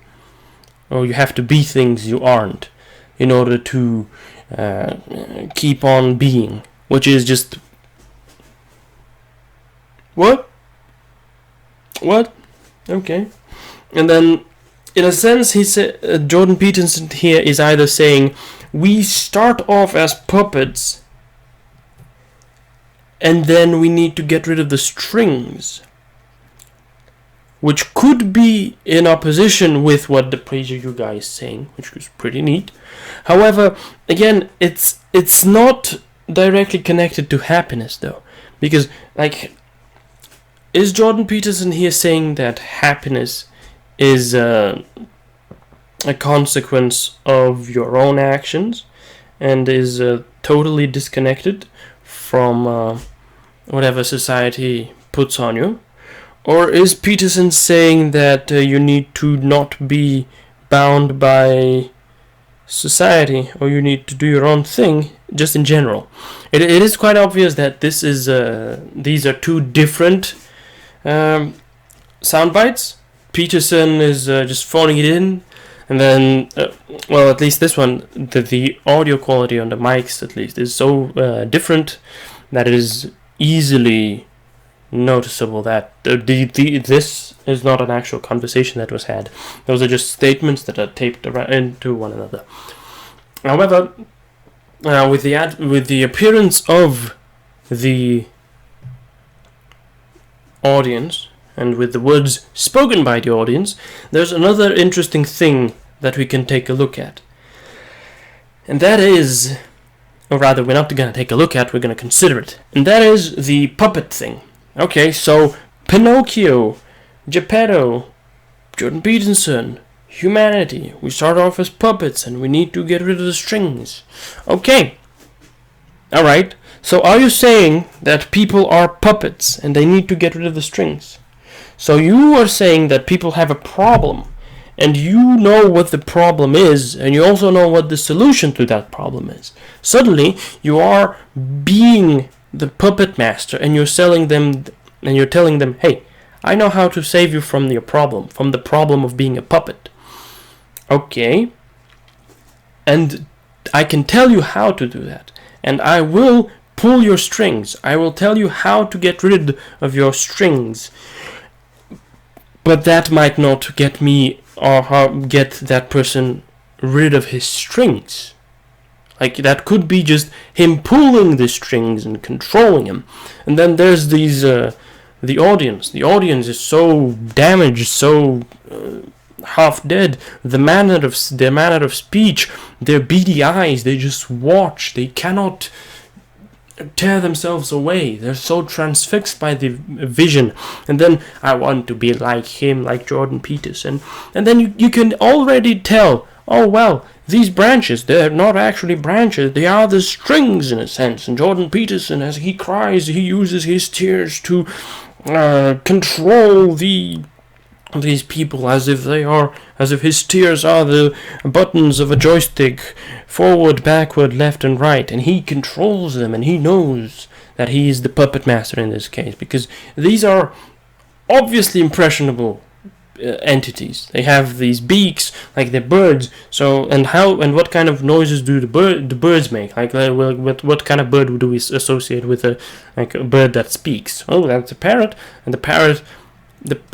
Speaker 1: or you have to be things you aren't, in order to keep on being, which is just what? Okay. And then, in a sense, he said Jordan Peterson here is either saying, we start off as puppets, and then we need to get rid of the strings. which could be in opposition with what the Prager You guy is saying, which is pretty neat. However, again, it's not directly connected to happiness, though, because, like, is Jordan Peterson here saying that happiness is a consequence of your own actions and is totally disconnected from whatever society puts on you? Or is Peterson saying that you need to not be bound by society, or you need to do your own thing, just in general? It is quite obvious that this is these are two different sound bites. Peterson is just phoning it in, and then, well, at least this one, the audio quality on the mics, at least, is so different that it is easily noticeable that this is not an actual conversation that was had. Those are just statements that are taped into one another. However, with the appearance of the audience and with the words spoken by the audience, there's another interesting thing that we can take a look at. And that is, or rather, we're not going to take a look at, we're going to consider it. And that is the puppet thing. Okay, so Pinocchio, Geppetto, Jordan Peterson, humanity. We start off as puppets and we need to get rid of the strings. Okay. Alright, so are you saying that people are puppets and they need to get rid of the strings? So you are saying that people have a problem, and you know what the problem is, and you also know what the solution to that problem is. Suddenly, you are being the puppet master, and you're selling them, and you're telling them, hey, I know how to save you from your problem, from the problem of being a puppet. Okay, and I can tell you how to do that, and I will pull your strings. I will tell you how to get rid of your strings. But that might not get me or get that person rid of his strings. Like, that could be just him pulling the strings and controlling him. And then there's these the audience. The audience is so damaged, so half dead. The manner of speech, their beady eyes, they just watch. They cannot tear themselves away. They're so transfixed by the vision. And then, I want to be like him, like Jordan Peterson. And then you can already tell, oh well, these branches, they're not actually branches, they are the strings in a sense. And Jordan Peterson, as he cries, he uses his tears to control these people as if his tears are the buttons of a joystick, forward, backward, left and right, and he controls them, and he knows that he is the puppet master in this case, because these are obviously impressionable entities. They have these beaks like they're birds. So, and what kind of noises do the birds make? Like, what kind of bird do we associate with a bird that speaks? Oh, that's a parrot, and the parrot.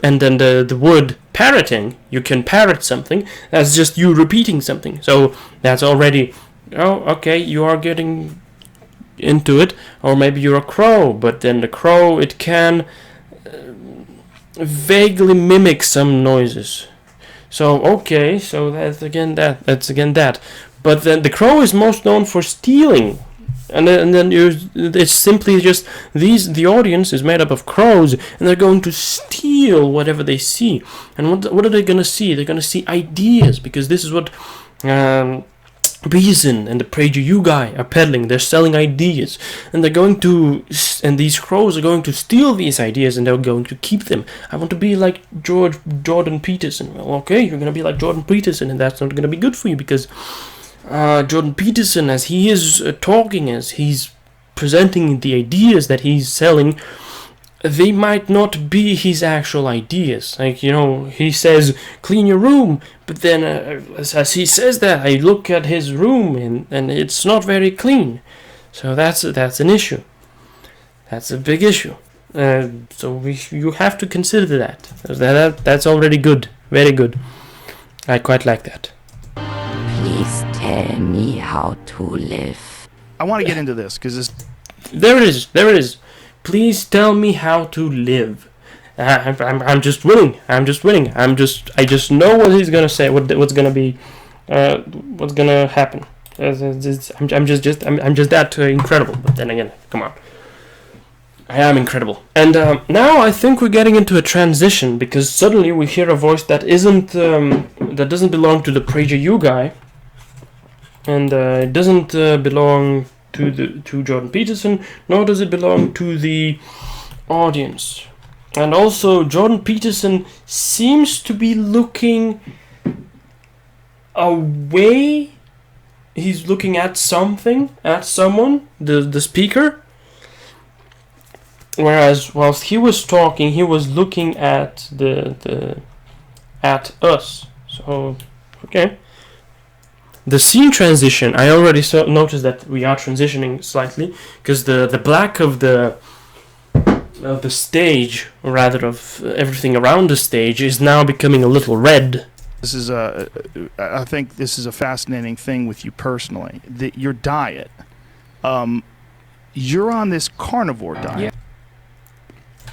Speaker 1: And then the word parroting, you can parrot something, that's just you repeating something. So that's already, oh, okay, you are getting into it. Or maybe you're a crow, but then the crow, it can vaguely mimic some noises. So, okay, so that's again that. But then the crow is most known for stealing. And then it's simply just the audience is made up of crows, and they're going to steal whatever they see. And what are they going to see? They're going to see ideas, because this is what Peterson and the Prager You guy are peddling. They're selling ideas, and and these crows are going to steal these ideas, and they're going to keep them. I want to be like Jordan Peterson. Well, okay, you're going to be like Jordan Peterson, and that's not going to be good for you, because Jordan Peterson, as he is talking, as he's presenting the ideas that he's selling, they might not be his actual ideas. Like, he says, clean your room, but then as he says that, I look at his room and it's not very clean. So that's an issue. That's a big issue. So you have to consider that. That's already good. Very good. I quite like that.
Speaker 7: Please tell me how to live.
Speaker 8: I want to get into this because
Speaker 1: There it is. Please tell me how to live. I'm just winning. I just know what he's gonna say. What's gonna be, what's gonna happen. I'm just that incredible. But then again, come on. I am incredible. And now I think we're getting into a transition, because suddenly we hear a voice that that doesn't belong to the PragerU guy, and it doesn't belong to Jordan Peterson, nor does it belong to the audience. And also, Jordan Peterson seems to be looking away. He's looking at something, at someone, the speaker. Whereas whilst he was talking, he was looking at at us. So, okay. The scene transition, I already noticed that we are transitioning slightly, because the black of the stage, or rather of everything around the stage, is now becoming a little red.
Speaker 8: This is I think this is a fascinating thing with you personally. Your diet. You're on this carnivore diet.
Speaker 1: Yeah.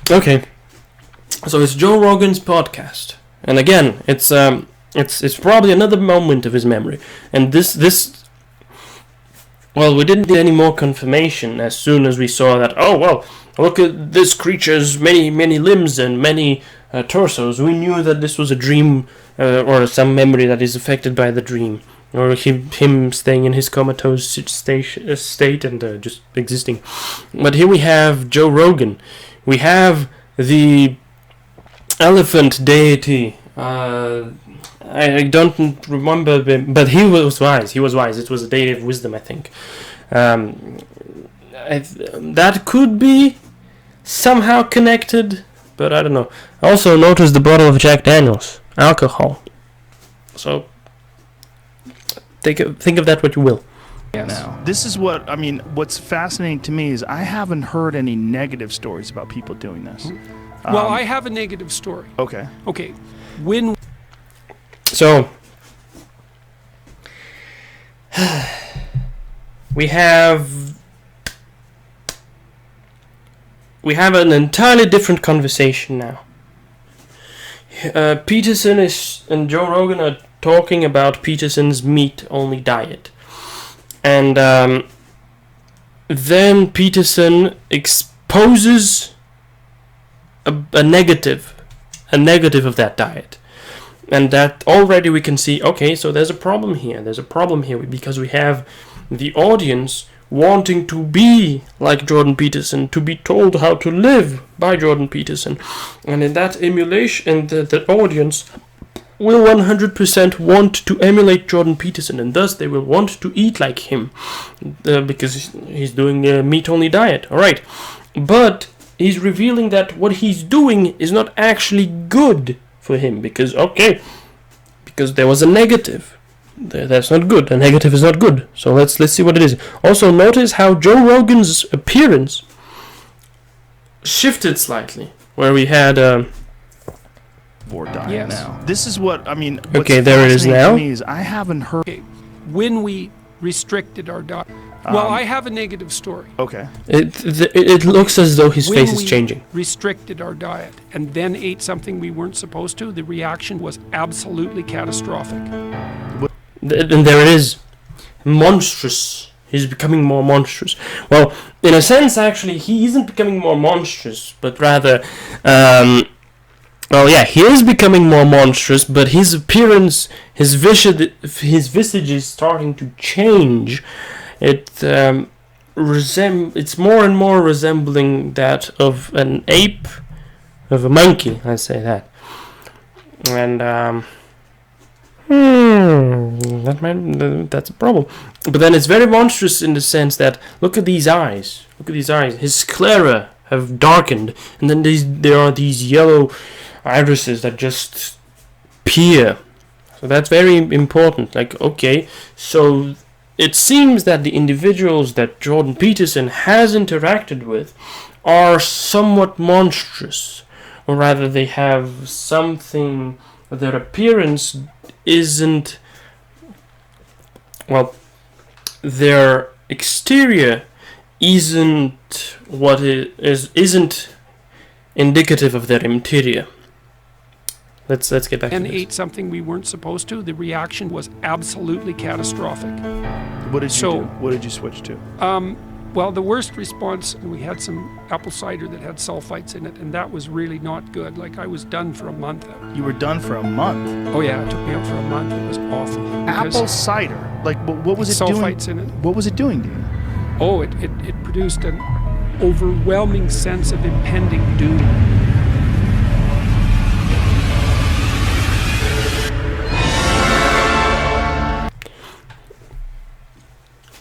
Speaker 1: Okay. So it's Joe Rogan's podcast, and again, it's probably another moment of his memory, and this. Well, we didn't get any more confirmation as soon as we saw that. Oh well, look at this creature's many limbs and many torsos. We knew that this was a dream, or some memory that is affected by the dream, or him staying in his comatose state and just existing. But here we have Joe Rogan. We have the elephant deity. I don't remember, but he was wise. He was wise. It was a deity of wisdom, I think. That could be somehow connected, but I don't know. I also noticed the bottle of Jack Daniels, alcohol. So think of that what you will.
Speaker 8: Yes. Now, this is what I mean. What's fascinating to me is I haven't heard any negative stories about people doing this.
Speaker 6: Well, I have a negative story.
Speaker 8: Okay.
Speaker 6: Okay. When.
Speaker 1: So we have an entirely different conversation now. Peterson and Joe Rogan are talking about Peterson's meat-only diet. And then Peterson exposes a negative of that diet. And that already we can see, okay, so there's a problem here. Because we have the audience wanting to be like Jordan Peterson, to be told how to live by Jordan Peterson. And in that emulation, the audience will 100% want to emulate Jordan Peterson, and thus they will want to eat like him, because he's doing a meat-only diet. Alright, but he's revealing that what he's doing is not actually good for him, because there was a negative. That's not good. A negative is not good. So let's see what it is. Also, notice how Joe Rogan's appearance shifted slightly, where we had diet
Speaker 8: now. This is what I mean.
Speaker 1: Okay, there it is now.
Speaker 8: To me is I haven't heard.
Speaker 6: Okay, when we restricted our diet. Well, I have a negative story.
Speaker 8: Okay.
Speaker 1: It looks as though his face is changing.
Speaker 6: When we restricted our diet and then ate something we weren't supposed to, the reaction was absolutely catastrophic.
Speaker 1: And there it is. Monstrous. He's becoming more monstrous. Well, in a sense, actually, he isn't becoming more monstrous, but rather, he is becoming more monstrous, but his appearance, his visage is starting to change. It's more and more resembling that of an ape, of a monkey, let's say that. And that's a problem. But then it's very monstrous in the sense that look at these eyes. His sclera have darkened, and then there are these yellow irises that just peer. So that's very important. Like, okay, so it seems that the individuals that Jordan Peterson has interacted with are somewhat monstrous, or rather they have something, their appearance isn't, well, their exterior isn't what it is, isn't indicative of their interior. Let's get back to
Speaker 6: And
Speaker 1: this.
Speaker 6: ate something we weren't supposed to. The reaction was absolutely catastrophic.
Speaker 8: What did you
Speaker 6: So-
Speaker 8: do? What did you switch to?
Speaker 6: Well, the worst response, we had some apple cider that had sulfites in it, and that was really not good. Like, I was done for a month.
Speaker 8: You were done for a month.
Speaker 6: Oh yeah, it took me out for a month. It was awful. because
Speaker 8: Apple cider. Like, what was it doing?
Speaker 6: sulfites in it.
Speaker 8: What was it doing to you?
Speaker 6: Oh, it produced an overwhelming sense of impending doom.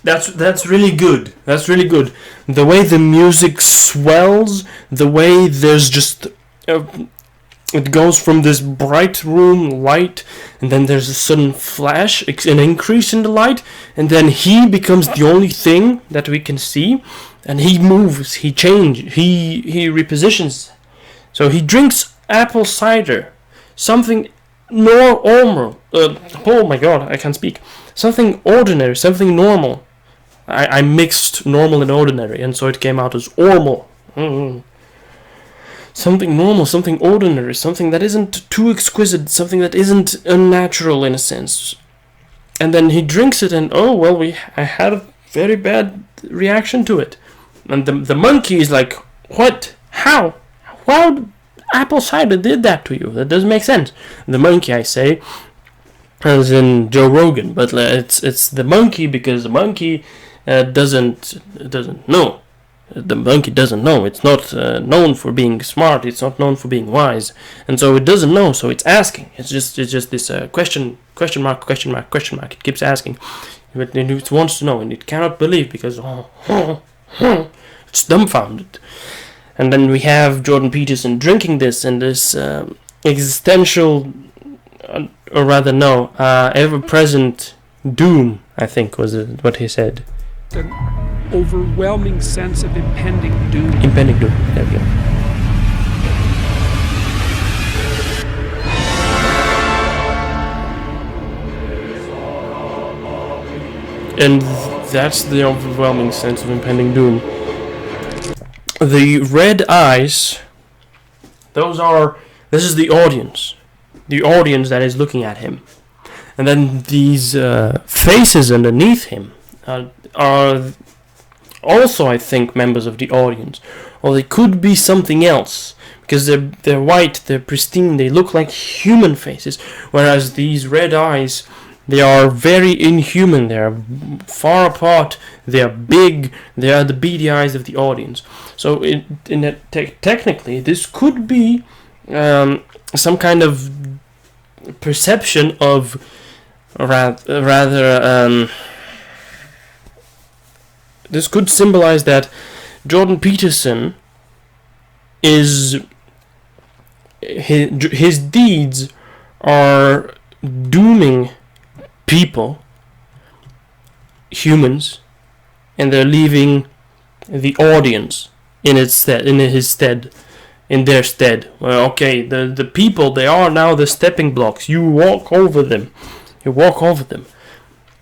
Speaker 1: That's really good. That's really good. The way the music swells, the way there's just it goes from this bright room light, and then there's a sudden flash, an increase in the light, and then he becomes the only thing that we can see, and he moves, he changes, he repositions. So he drinks apple cider, something normal. Oh my god, I can't speak. Something ordinary, something normal. I mixed normal and ordinary, and so it came out as ormal. Something normal, something ordinary, something that isn't too exquisite, something that isn't unnatural in a sense. And then he drinks it, and oh well, I had a very bad reaction to it. And the monkey is like, what? How? Apple cider did that to you? That doesn't make sense. The monkey, I say, as in Joe Rogan, but it's the monkey because the monkey doesn't know. The monkey doesn't know. It's not known for being smart. It's not known for being wise, and so it doesn't know. So it's asking. It's just this question mark. It keeps asking. It wants to know, and it cannot believe because it's dumbfounded. And then we have Jordan Peterson drinking this, and this existential, or rather no, ever-present doom, I think was what he said.
Speaker 6: An overwhelming sense of impending doom.
Speaker 1: Impending doom, there we go. And that's the overwhelming sense of impending doom. The red eyes, this is the audience that is looking at him. And then these faces underneath him are also, I think, members of the audience. Or they could be something else, because they're white, they're pristine, they look like human faces, whereas these red eyes, they are very inhuman, they are far apart, they are big, they are the beady eyes of the audience. So technically, this could be some kind of perception of rather this could symbolize that Jordan Peterson is his deeds are dooming people, humans, and they're leaving the audience in their stead. Well, okay, the people, they are now the stepping blocks. You walk over them.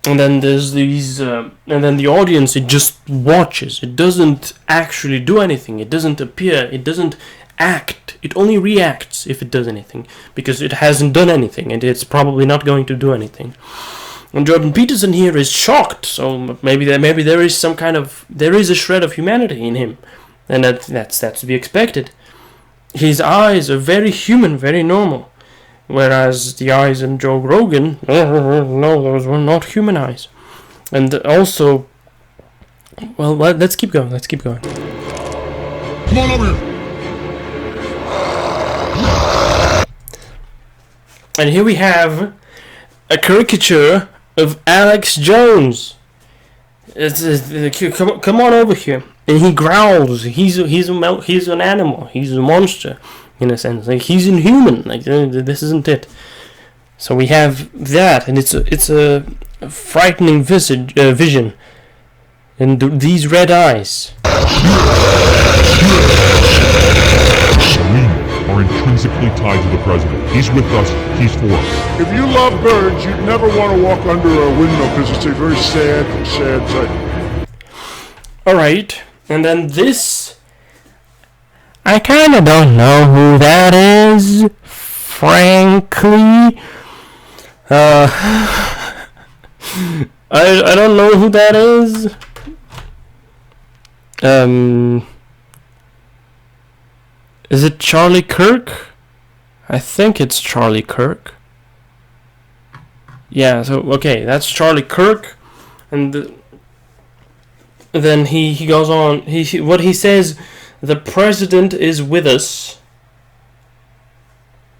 Speaker 1: And then there's these, and then the audience, it just watches. It doesn't actually do anything. It doesn't appear. It doesn't act. It only reacts if it does anything, because it hasn't done anything, and it's probably not going to do anything. And Jordan Peterson here is shocked. So maybe there is some kind of, there is a shred of humanity in him, and that's to be expected. His eyes are very human, very normal. Whereas the eyes in Joe Rogan, no, those were not human eyes. And also, well, let's keep going. Come
Speaker 5: on over here.
Speaker 1: And here we have a caricature of Alex Jones. Come on over here. And he growls. He's an animal. He's a monster. In a sense, like he's inhuman. Like this isn't it. So we have that, and it's a frightening vision, and these red eyes.
Speaker 9: Are intrinsically tied to the president. He's with us. He's for us.
Speaker 10: If you love birds, you'd never want to walk under a windmill because it's a very sad sight.
Speaker 1: All right, and then this. I kind of don't know who that is, frankly. I don't know who that is. Is it Charlie Kirk? I think it's Charlie Kirk. Yeah, so, okay, that's Charlie Kirk. And then he goes on, what he says, the president is with us.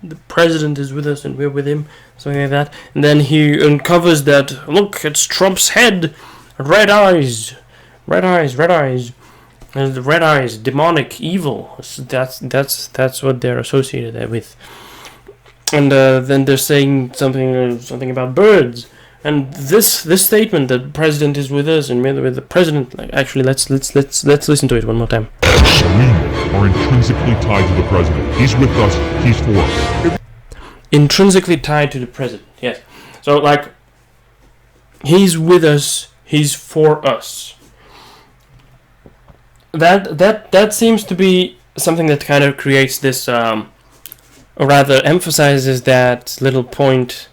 Speaker 1: The president is with us and we're with him, something like that. And then he uncovers that, look, it's Trump's head, red eyes, red eyes, red eyes. And the red eyes, demonic, evil. That's what they're associated with. And then they're saying something about birds. And this statement that the president is with us and with the president. Actually, let's listen to it one more time.
Speaker 9: We are intrinsically tied to the president. He's with us. He's for us.
Speaker 1: Intrinsically tied to the president. Yes. So like, he's with us. He's for us. That seems to be something that kind of creates this, or rather emphasizes that little point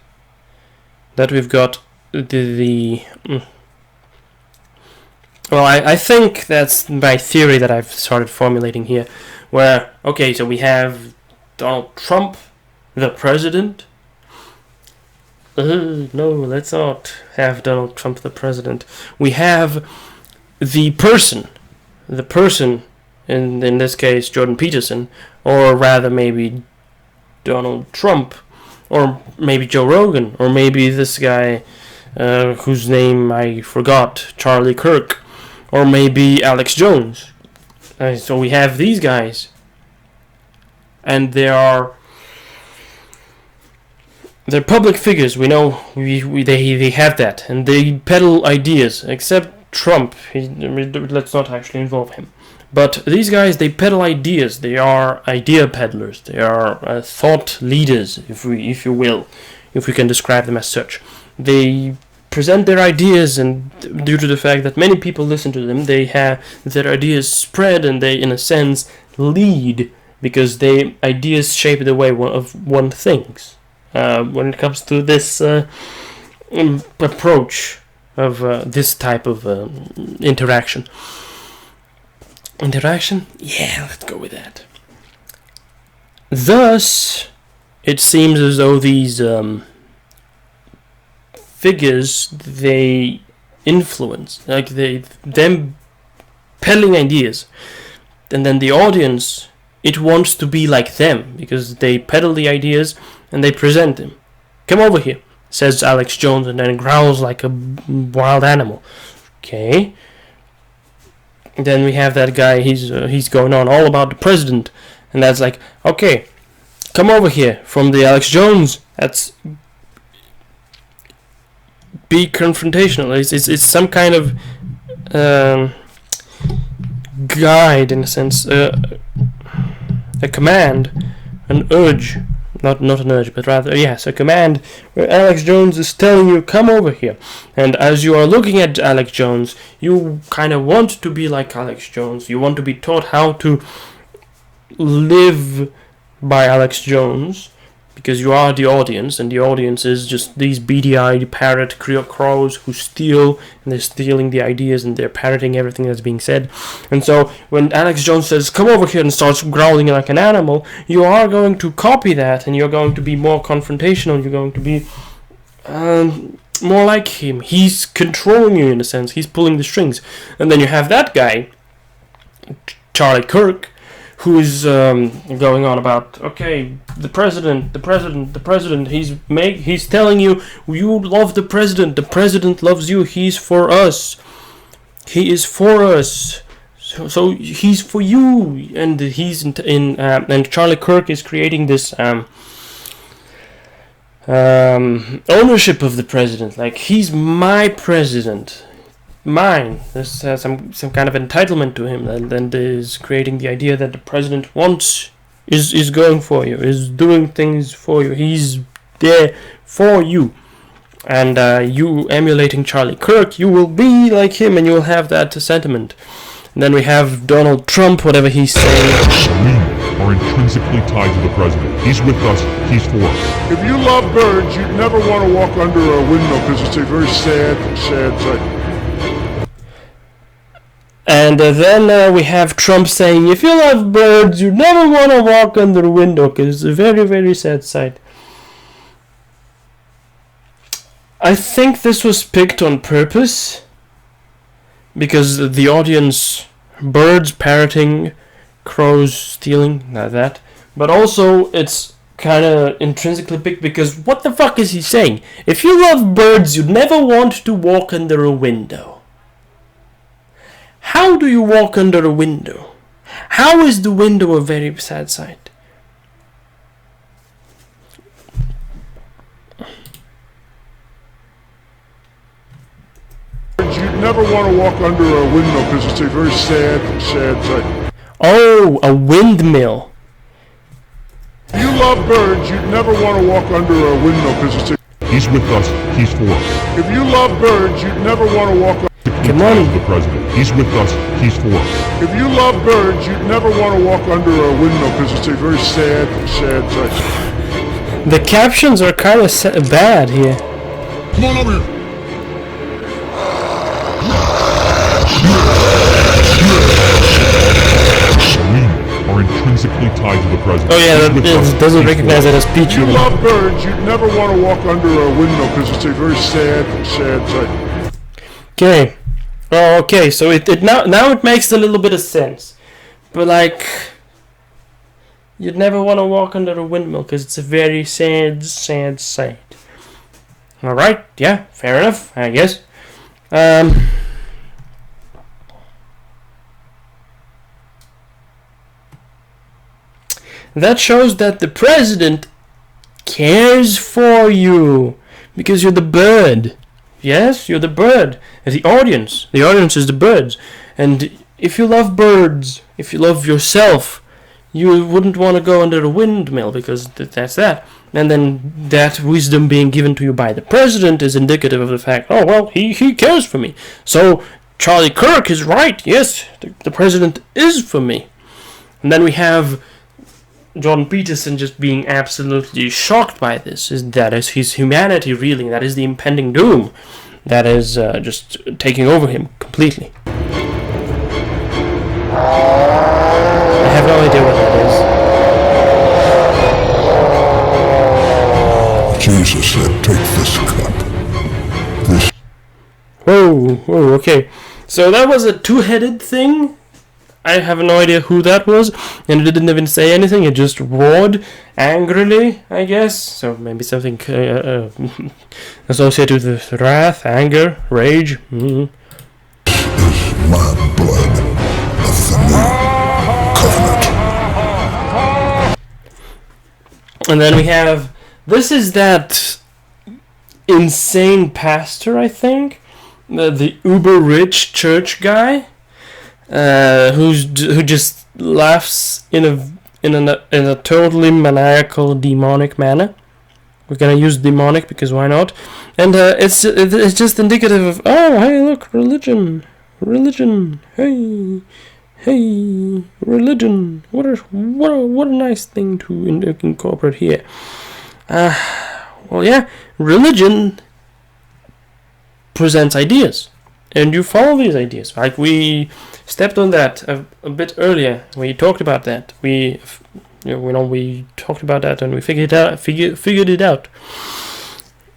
Speaker 1: that we've got well, I think that's my theory that I've started formulating here, where, okay, so we have Donald Trump, the president. No, let's not have Donald Trump the president. We have the person, in this case Jordan Peterson, or rather maybe Donald Trump, or maybe Joe Rogan, or maybe this guy whose name I forgot, Charlie Kirk, or maybe Alex Jones. So we have these guys, and they're public figures. We know they have that, and they peddle ideas. Except Trump, let's not actually involve him. But these guys, they peddle ideas. They are idea peddlers. They are thought leaders, if you will, if we can describe them as such. They present their ideas, and due to the fact that many people listen to them, they have their ideas spread, and they, in a sense, lead, because their ideas shape the way one thinks. When it comes to this approach of this type of interaction. Interaction? Yeah, let's go with that. Thus, it seems as though these figures, they influence, like them peddling ideas, and then the audience, it wants to be like them, because they peddle the ideas and they present them. Come over here, says Alex Jones, and then growls like a wild animal. Okay. And then we have that guy, he's going on all about the president, and that's like, okay, come over here from the Alex Jones. That's be confrontational. It's some kind of guide, in a sense, a command, an urge. Not an urge, but rather, yes, a command where Alex Jones is telling you, come over here. And as you are looking at Alex Jones, you kind of want to be like Alex Jones. You want to be taught how to live by Alex Jones, because you are the audience, and the audience is just these beady-eyed parrot crows who steal, and they're stealing the ideas, and they're parroting everything that's being said. And so when Alex Jones says, come over here, and starts growling like an animal, you are going to copy that, and you're going to be more confrontational, you're going to be more like him. He's controlling you, in a sense. He's pulling the strings. And then you have that guy, Charlie Kirk, who is going on about, okay, the president, he's telling you, you love the president loves you, he's for us, he is for us, so he's for you, and he's and Charlie Kirk is creating this ownership of the president, like, he's my president, mine. This has some kind of entitlement to him, and is creating the idea that the president wants, is going for you, is doing things for you, he's there for you. And you emulating Charlie Kirk, you will be like him, and you will have that sentiment. Then we have Donald Trump, whatever he's saying.
Speaker 9: We are intrinsically tied to the president. He's with us, he's for us.
Speaker 10: If you love birds, you'd never want to walk under a windmill because it's a very sad, sad sight.
Speaker 1: And then we have Trump saying, if you love birds, you never want to walk under a window because it's a very, very sad sight. I think this was picked on purpose because the audience, birds parroting, crows stealing, not that. But also it's kind of intrinsically picked because what the fuck is he saying? If you love birds, you'd never want to walk under a window. How do you walk under a window? How is the window a very sad sight?
Speaker 10: You'd never want to walk under a windmill because it's a very sad, sad sight.
Speaker 1: Oh, a windmill.
Speaker 10: If you love birds, you'd never want to walk under a windmill because it's a...
Speaker 9: He's with us, he's for us.
Speaker 10: If you love birds, you'd never want to walk under...
Speaker 1: Come on.
Speaker 9: The president. He's with us, he's for us.
Speaker 10: If you love birds, you'd never want to walk under a windmill because it's a very sad, sad sight.
Speaker 1: The captions are kind of bad here.
Speaker 10: Come on over here.
Speaker 9: We are intrinsically tied to the president.
Speaker 1: Oh yeah, that doesn't recognize it as speech.
Speaker 10: If you love birds, you'd never want to walk under a windmill because it's a very sad, sad sight.
Speaker 1: Okay. Oh, okay, so it now it makes a little bit of sense. But like, you'd never want to walk under a windmill because it's a very sad, sad sight. Alright, yeah, fair enough, I guess. That shows that the president cares for you because you're the bird. Yes, you're the bird. And the audience is the birds. And if you love birds, if you love yourself, you wouldn't want to go under a windmill because that's that. And then that wisdom being given to you by the president is indicative of the fact, oh, well, he cares for me. So Charlie Kirk is right. Yes, the president is for me. And then we have John Peterson just being absolutely shocked by this. That is his humanity reeling. That is the impending doom. That is just taking over him completely. I have no idea what that is.
Speaker 10: Jesus said, take this cup.
Speaker 1: Whoa, okay. So that was a two-headed thing. I have no idea who that was, and it didn't even say anything. It just roared angrily, I guess. So maybe something associated with wrath, anger, rage.
Speaker 10: Is my blood of the new covenant.
Speaker 1: And then we have, this is that insane pastor, I think, the uber rich church guy. Who just laughs in a totally maniacal, demonic manner. We're gonna use demonic because why not? And it's just indicative of, oh, hey, look, religion, hey, religion. What a nice thing to incorporate here. Well, yeah, religion presents ideas, and you follow these ideas. Like we stepped on that a bit earlier. We talked about that. We talked about that and we figured it out.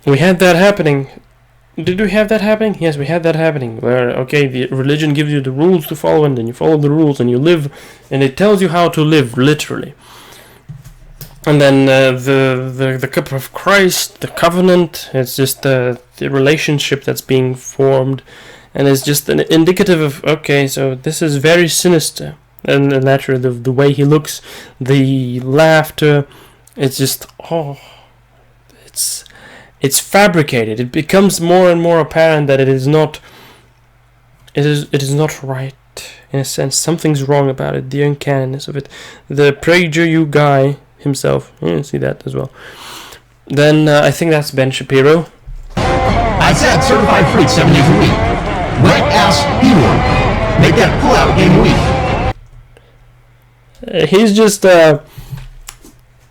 Speaker 1: We had that happening. Did we have that happening? Yes, we had that happening. Where okay, the religion gives you the rules to follow, and then you follow the rules and you live, and it tells you how to live literally. And then the cup of Christ, the covenant. It's just the relationship that's being formed. And it's just an indicative of, okay, so this is very sinister. And naturally, the way he looks, the laughter, it's just, oh, it's fabricated. It becomes more and more apparent that it is not right, in a sense. Something's wrong about it, the uncanness of it. The PragerU guy himself, you see that as well. Then I think that's Ben Shapiro.
Speaker 11: I said certified freak 7 days a week. Wet ass P-word. Make that pull-out game weak.
Speaker 1: He's just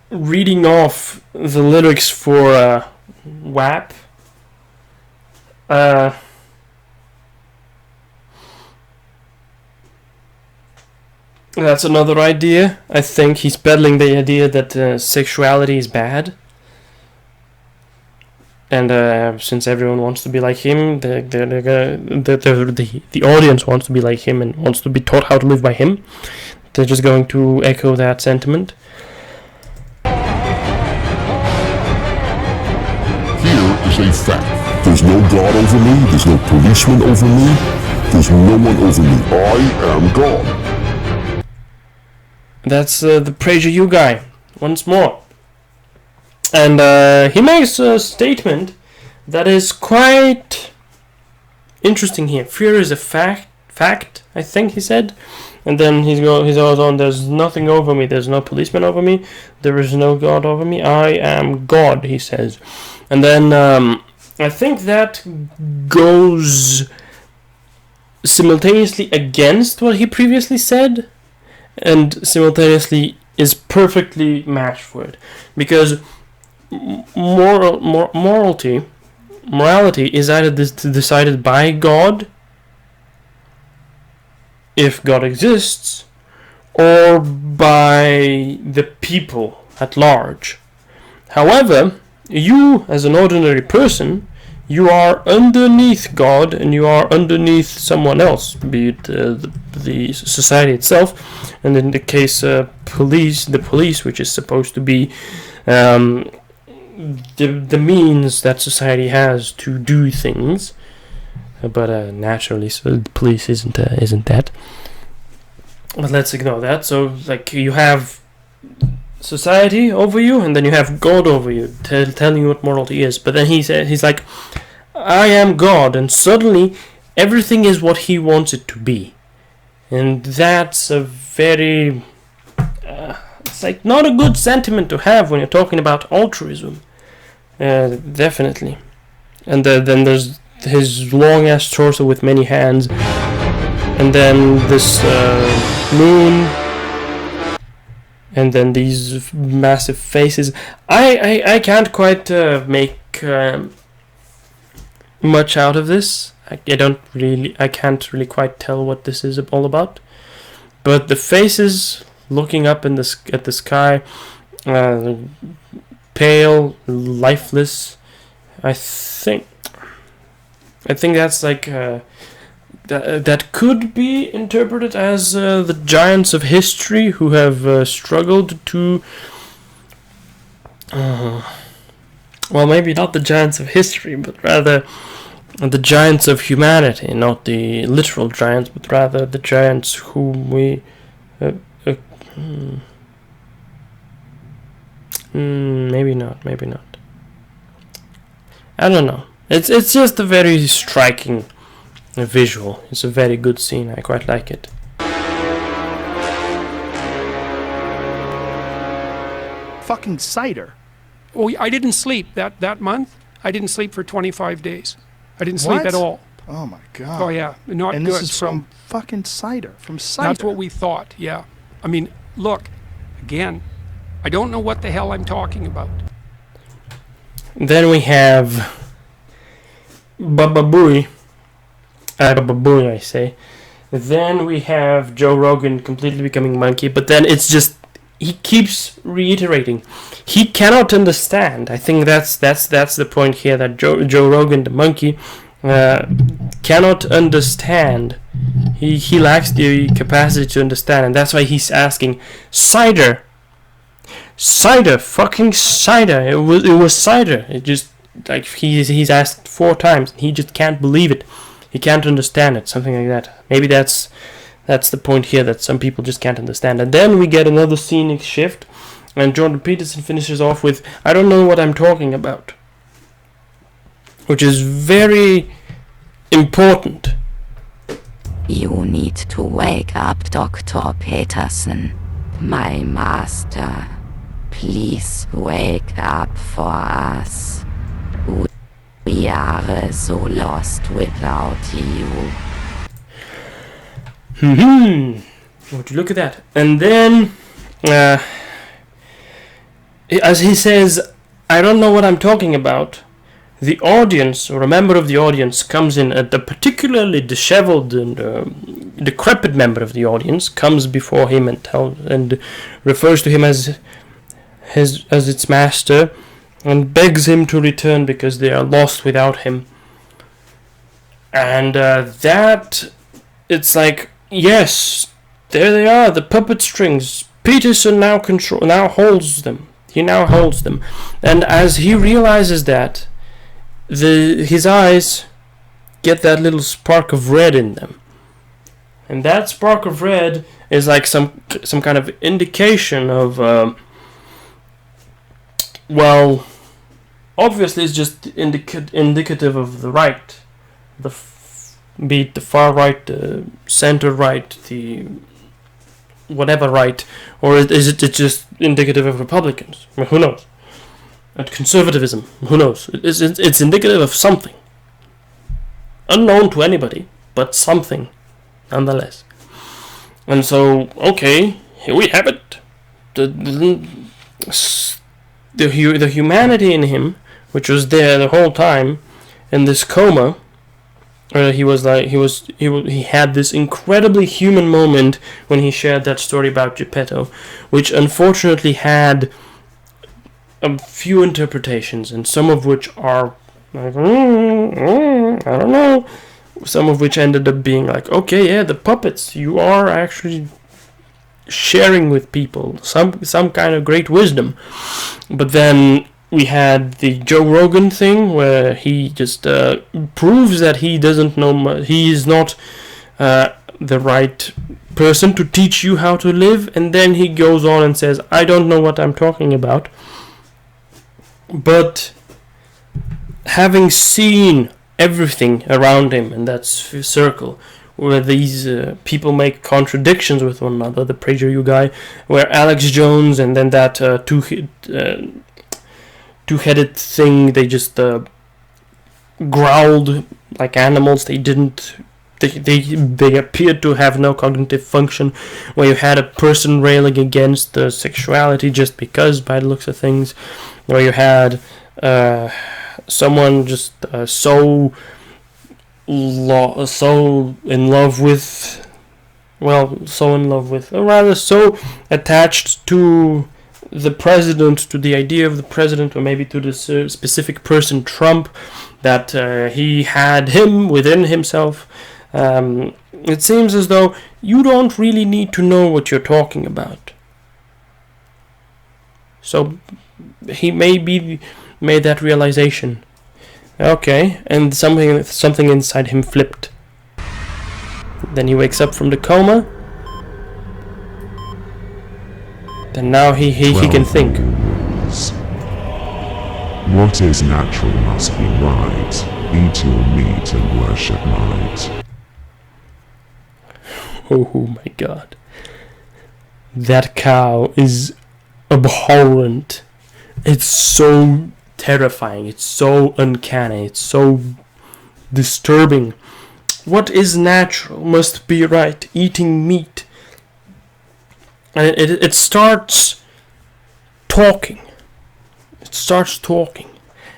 Speaker 1: reading off the lyrics for WAP. That's another idea. I think he's peddling the idea that sexuality is bad. And since everyone wants to be like him, the audience wants to be like him and wants to be taught how to live by him. They're just going to echo that sentiment.
Speaker 9: Here is a fact. There's no God over me, there's no policeman over me, there's no one over me. I am God.
Speaker 1: That's the PragerU guy, once more. And he makes a statement that is quite interesting here. Fear is a fact, I think he said. And then he goes on, there's nothing over me, there's no policeman over me, there is no God over me, I am God, he says. And then I think that goes simultaneously against what he previously said, and simultaneously is perfectly matched for it. Because morality is either decided by God, if God exists, or by the people at large. However, you as an ordinary person, you are underneath God and you are underneath someone else, be it the society itself, and in the case the police, which is supposed to be the means that society has to do things. But naturally, so the police isn't that. But let's ignore that. So, like, you have society over you, and then you have God over you, telling you what morality is. But then he's like, I am God, and suddenly everything is what he wants it to be, and that's a very it's like not a good sentiment to have when you're talking about altruism. Definitely. And then there's his long ass torso with many hands, and then this moon, and then these massive faces. I can't quite make much out of this. I can't really quite tell what this is all about. But the faces looking up at the sky, pale, lifeless. I think that's like that could be interpreted as the giants of history who have struggled to. Well, maybe not the giants of history, but rather the giants of humanity, not the literal giants, but rather the giants whom we. Maybe not. I don't know. It's just a very striking visual. It's a very good scene. I quite like it.
Speaker 8: Fucking cider.
Speaker 6: Oh, I didn't sleep that month. I didn't sleep for 25 days. I didn't sleep
Speaker 8: What?
Speaker 6: at all.
Speaker 8: Oh my god.
Speaker 6: Oh yeah, not
Speaker 8: and
Speaker 6: good.
Speaker 8: this is from fucking cider. From cider.
Speaker 6: That's what we thought. Yeah. I mean, look, again, I don't know what the hell I'm talking about.
Speaker 1: Then we have Baba Booey, I say. Then we have Joe Rogan completely becoming monkey, but then it's just he keeps reiterating he cannot understand. I think that's the point here, that Joe Rogan, the monkey, cannot understand. He lacks the capacity to understand, and that's why he's asking cider, fucking cider. It was cider. It just like he's asked 4 times, and he just can't believe it. He can't understand it. Something like that. Maybe that's the point here, that some people just can't understand. And then we get another scenic shift, and Jordan Peterson finishes off with, I don't know what I'm talking about, which is very important.
Speaker 7: You need to wake up, Dr. Peterson, my master. Please wake up for us. We are so lost without you.
Speaker 1: Would you look at that? And then, as he says, I don't know what I'm talking about, the audience, or a member of the audience, comes in, a particularly disheveled and decrepit member of the audience comes before him and refers to him as its master, and begs him to return because they are lost without him. And that, it's like, yes, there they are, the puppet strings. Peterson now holds them. He now holds them. And as he realizes that, his eyes get that little spark of red in them. And that spark of red is like some kind of indication of, well, obviously it's just indicative of the right. Be it the far right, the center right, the whatever right, or is it just indicative of Republicans? I mean, who knows? And conservatism, who knows? It's indicative of something. Unknown to anybody, but something, nonetheless. And so, okay, here we have it. The humanity in him, which was there the whole time, in this coma, he had this incredibly human moment when he shared that story about Geppetto, which unfortunately had a few interpretations, and some of which are like, I don't know, some of which ended up being like, okay, yeah, the puppets, you are actually sharing with people some kind of great wisdom. But then we had the Joe Rogan thing, where he just proves that he doesn't know he is not the right person to teach you how to live, and then he goes on and says, I don't know what I'm talking about. But having seen everything around him in that circle, where these people make contradictions with one another, the PragerU guy, where Alex Jones and then that two-headed thing, they just growled like animals. They didn't. They appeared to have no cognitive function. Where you had a person railing against the sexuality just because, by the looks of things. Where you had someone just so in love with, or rather so attached to the president, to the idea of the president, or maybe to the specific person, Trump, that he had him within himself. It seems as though you don't really need to know what you're talking about. So he maybe made that realization. Okay, and something inside him flipped. Then he wakes up from the coma. Then now he can think.
Speaker 9: What is natural must be right. Eat your meat and worship might.
Speaker 1: Oh my god. That cow is abhorrent. It's so terrifying. It's so uncanny. It's so disturbing. What is natural must be right. Eating meat. And it starts talking. It starts talking.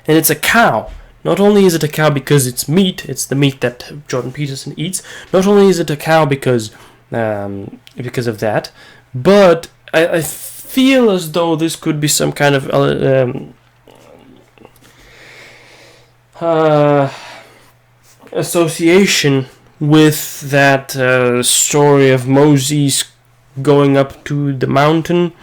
Speaker 1: And it's a cow. Not only is it a cow because it's meat, it's the meat that Jordan Peterson eats. Not only is it a cow because of that, but I feel as though this could be some kind of association with that story of Moses going up to the mountain,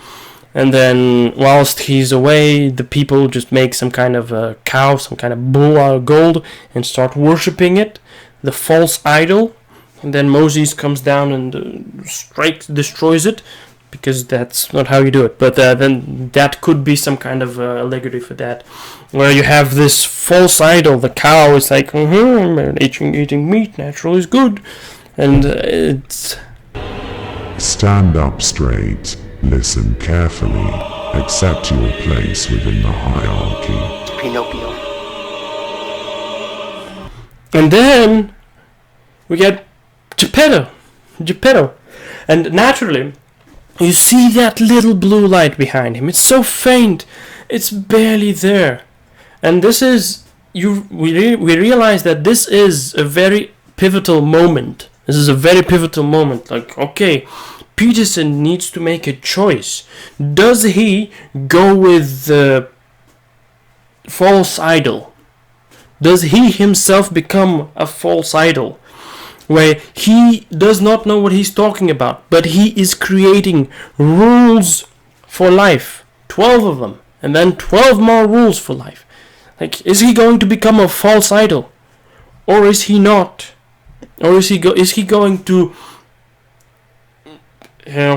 Speaker 1: and then whilst he's away, the people just make some kind of cow, some kind of bull out of gold, and start worshipping it, the false idol. And then Moses comes down and destroys it, because that's not how you do it. But then that could be some kind of allegory for that, where you have this false idol. The cow is like, eating meat, natural is good, and it's.
Speaker 9: Stand up straight, listen carefully, accept your place within the hierarchy.
Speaker 3: Pinocchio.
Speaker 1: And then we get Geppetto. Geppetto. And naturally, you see that little blue light behind him. It's so faint. It's barely there. And this is... we realize that this is a very pivotal moment. This is a very pivotal moment. Like, okay, Peterson needs to make a choice. Does he go with the false idol? Does he himself become a false idol? Where he does not know what he's talking about, but he is creating rules for life. 12 of them. And then 12 more rules for life. Like, is he going to become a false idol? Or is he not? Or is he going to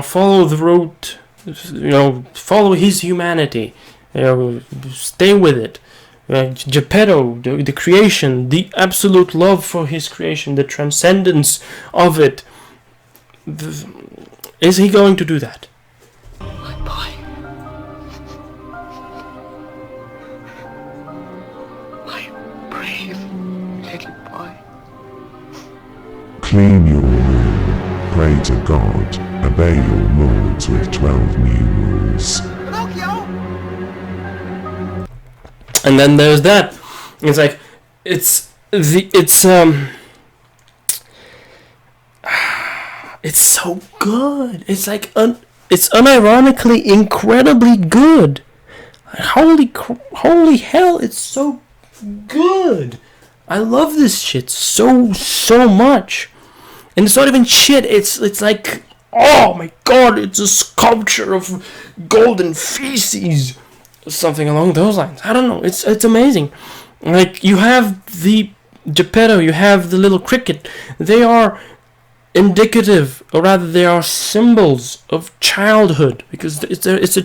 Speaker 1: follow the road, follow his humanity, stay with it? Geppetto, the creation, the absolute love for his creation, the transcendence of it. Is he going to do that?
Speaker 7: My boy. My brave little boy.
Speaker 9: Clean your room, pray to God, obey your lords with 12 new rules.
Speaker 7: Pinocchio!
Speaker 1: And then there's that. It's like, it's so good. It's like, it's unironically incredibly good. Holy hell, it's so good. I love this shit so much. And it's not even shit, it's like, oh my god, it's a sculpture of golden feces. Something along those lines. I don't know, it's amazing. Like, you have the Geppetto, you have the little cricket. They are indicative, or rather they are symbols of childhood, because it's a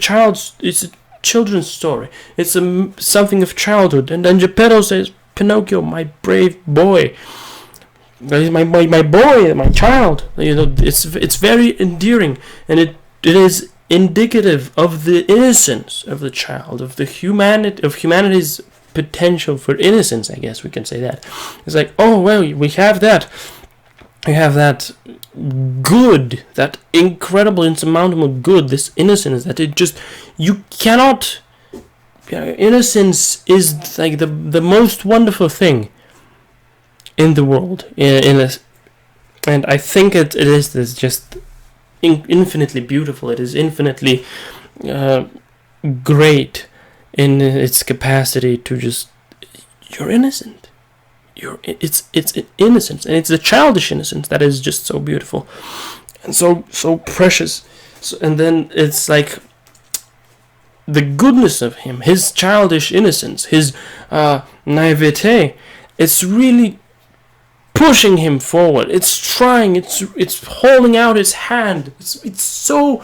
Speaker 1: children's story. It's something of childhood. And then Geppetto says, Pinocchio, my brave boy, my boy, my child. It's very endearing, and it is indicative of the innocence of the child, of the humanity's potential for innocence. I guess we can say that. It's like, oh well, we have that. We have that good, that incredible, insurmountable good, this innocence that it just, you cannot. Innocence is like the most wonderful thing in the world. And I think it is this just infinitely beautiful. It is infinitely great in its capacity to just, you're innocent. It's innocence, and it's the childish innocence that is just so beautiful and so precious. And then it's like the goodness of him, his childish innocence, his naivete. It's really pushing him forward. It's trying. It's holding out its hand. It's so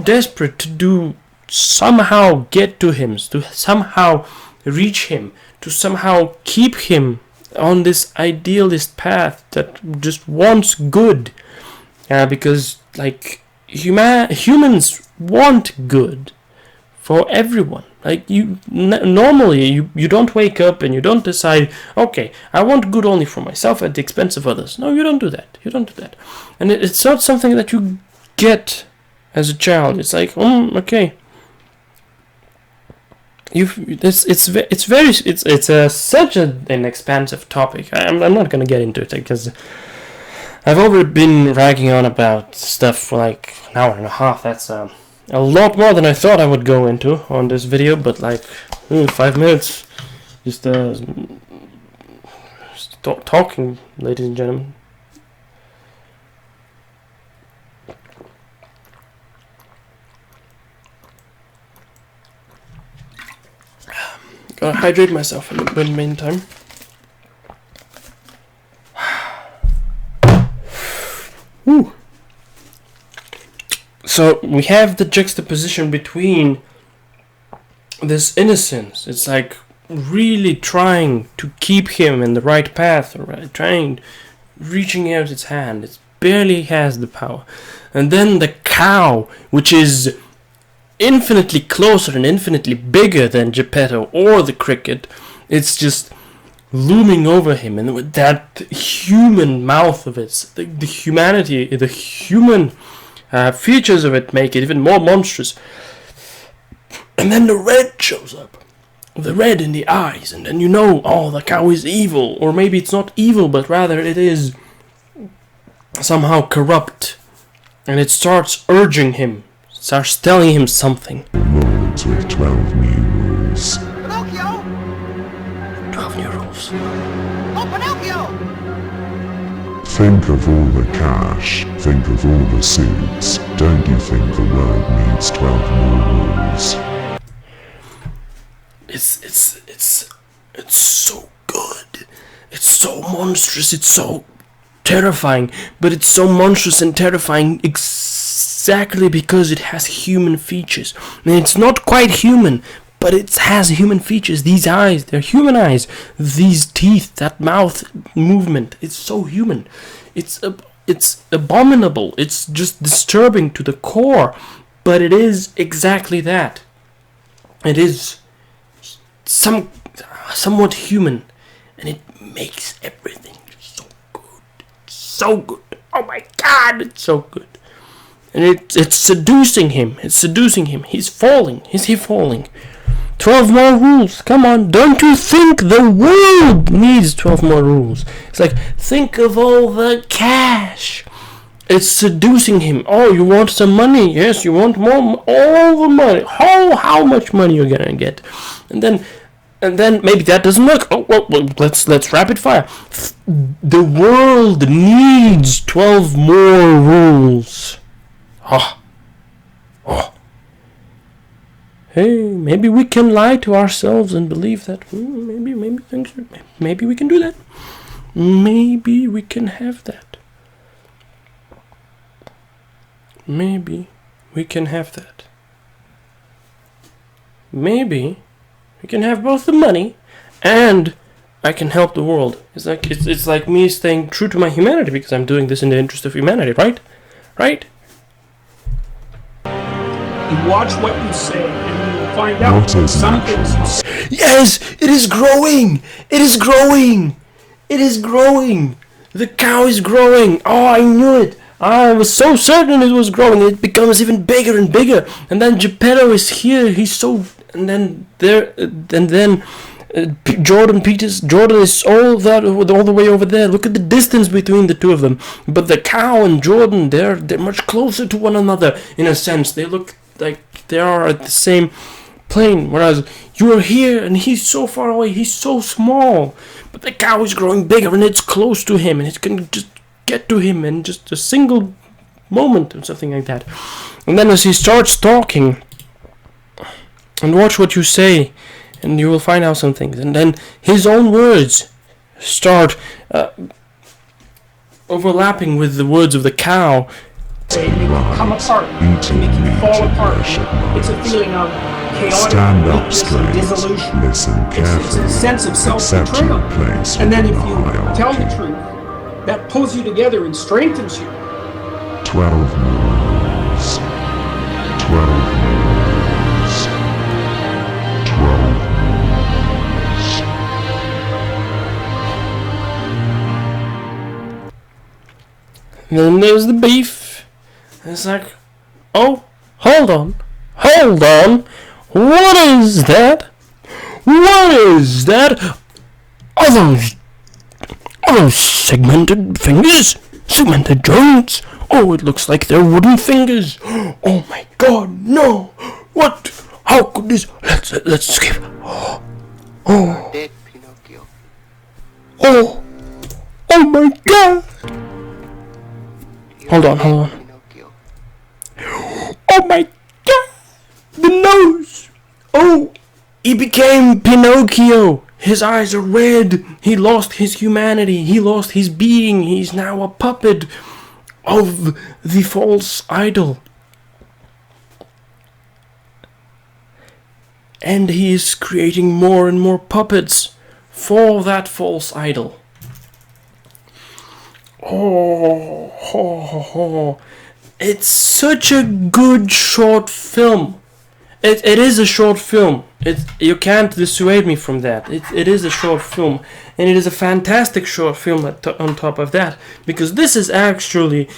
Speaker 1: desperate to somehow get to him, to somehow reach him, to somehow keep him on this idealist path that just wants good. Because like humans want good for everyone. Like normally you don't wake up and you don't decide, okay, I want good only for myself at the expense of others. No, you don't do that. And it's not something that you get as a child. It's like, okay. It's such an expansive topic. I'm not gonna get into it because I've already been ragging on about stuff for like an hour and a half. That's a lot more than I thought I would go into on this video, but like 5 minutes just talking, ladies and gentlemen. Gotta hydrate myself in the meantime. Woo. So we have the juxtaposition between this innocence. It's like really trying to keep him in the right path, right? Reaching out its hand. It barely has the power. And then the cow, which is infinitely closer and infinitely bigger than Geppetto or the cricket. It's just looming over him, and with that human mouth of it, the humanity, the human features of it make it even more monstrous. And then the red shows up. The red in the eyes, and then you know, oh, the cow is evil. Or maybe it's not evil, but rather it is somehow corrupt. And it starts urging him, starts telling him something.
Speaker 9: Worlds with 12 new rules.
Speaker 11: Pinocchio!
Speaker 1: 12 new rules.
Speaker 11: Oh, Pinocchio!
Speaker 9: Think of all the cash, think of all the suits. Don't you think the world needs 12 more rules?
Speaker 1: It's so good. It's so monstrous. It's so terrifying. But it's so monstrous and terrifying exactly because it has human features. And it's not quite human, but it has human features. These eyes, they're human eyes. These teeth, that mouth movement, it's so human. It's abominable. It's just disturbing to the core. But it is exactly that. It is somewhat human, and it makes everything so good. Oh my God, it's so good. And it's seducing him. He's falling. Is he falling? 12 more rules. Come on, don't you think the world needs 12 more rules? It's like, think of all the cash. It's seducing him. Oh, you want some money? Yes, you want more, all the money. How much money you're gonna get? And then maybe that doesn't work. Oh, well, let's rapid fire. The world needs 12 more rules. Hey, maybe we can lie to ourselves and believe that maybe we can do that. Maybe we can have that. Maybe we can have that. Maybe we can have both the money and I can help the world. It's like me staying true to my humanity because I'm doing this in the interest of humanity, right? Right?
Speaker 6: You watch what you say and you will find out some things you say.
Speaker 1: Yes, it is growing. It is growing. It is growing. The cow is growing. Oh, I knew it. I was so certain it was growing. It becomes even bigger and bigger. And then Geppetto is here. He's so... And then Jordan is all the way over there. Look at the distance between the two of them. But the cow and Jordan, they're much closer to one another in a sense. They look like they are at the same plane. Whereas you are here and he's so far away. He's so small. But the cow is growing bigger and it's close to him and it can just get to him in just a single moment or something like that. And then as he starts talking, and watch what you say, and you will find out some things. And then his own words start overlapping with the words of the cow.
Speaker 6: They come apart, they make you fall apart. It's a feeling of chaotic weakness and dissolution. It's a sense of self-betrayal. And then if you tell the truth, that pulls you together and strengthens you.
Speaker 9: 12 rules. 12 rules. 12 rules.
Speaker 1: And then there's the beef. And it's like, oh, hold on. What is that? What is that? Are those segmented fingers? Segmented joints? Oh, it looks like they're wooden fingers. Oh my God, no! What? How could this? Let's skip. Oh.
Speaker 11: Dead, Pinocchio.
Speaker 1: Oh my God! Hold on.
Speaker 11: Pinocchio.
Speaker 1: Oh my God! The nose! Oh, he became Pinocchio. His eyes are red. He lost his humanity. He lost his being. He's now a puppet of the false idol. And he is creating more and more puppets for that false idol. Oh. It's such a good short film. It is a short film. You can't dissuade me from that. It is a short film. and it is a fantastic short film on top of that, because this is actually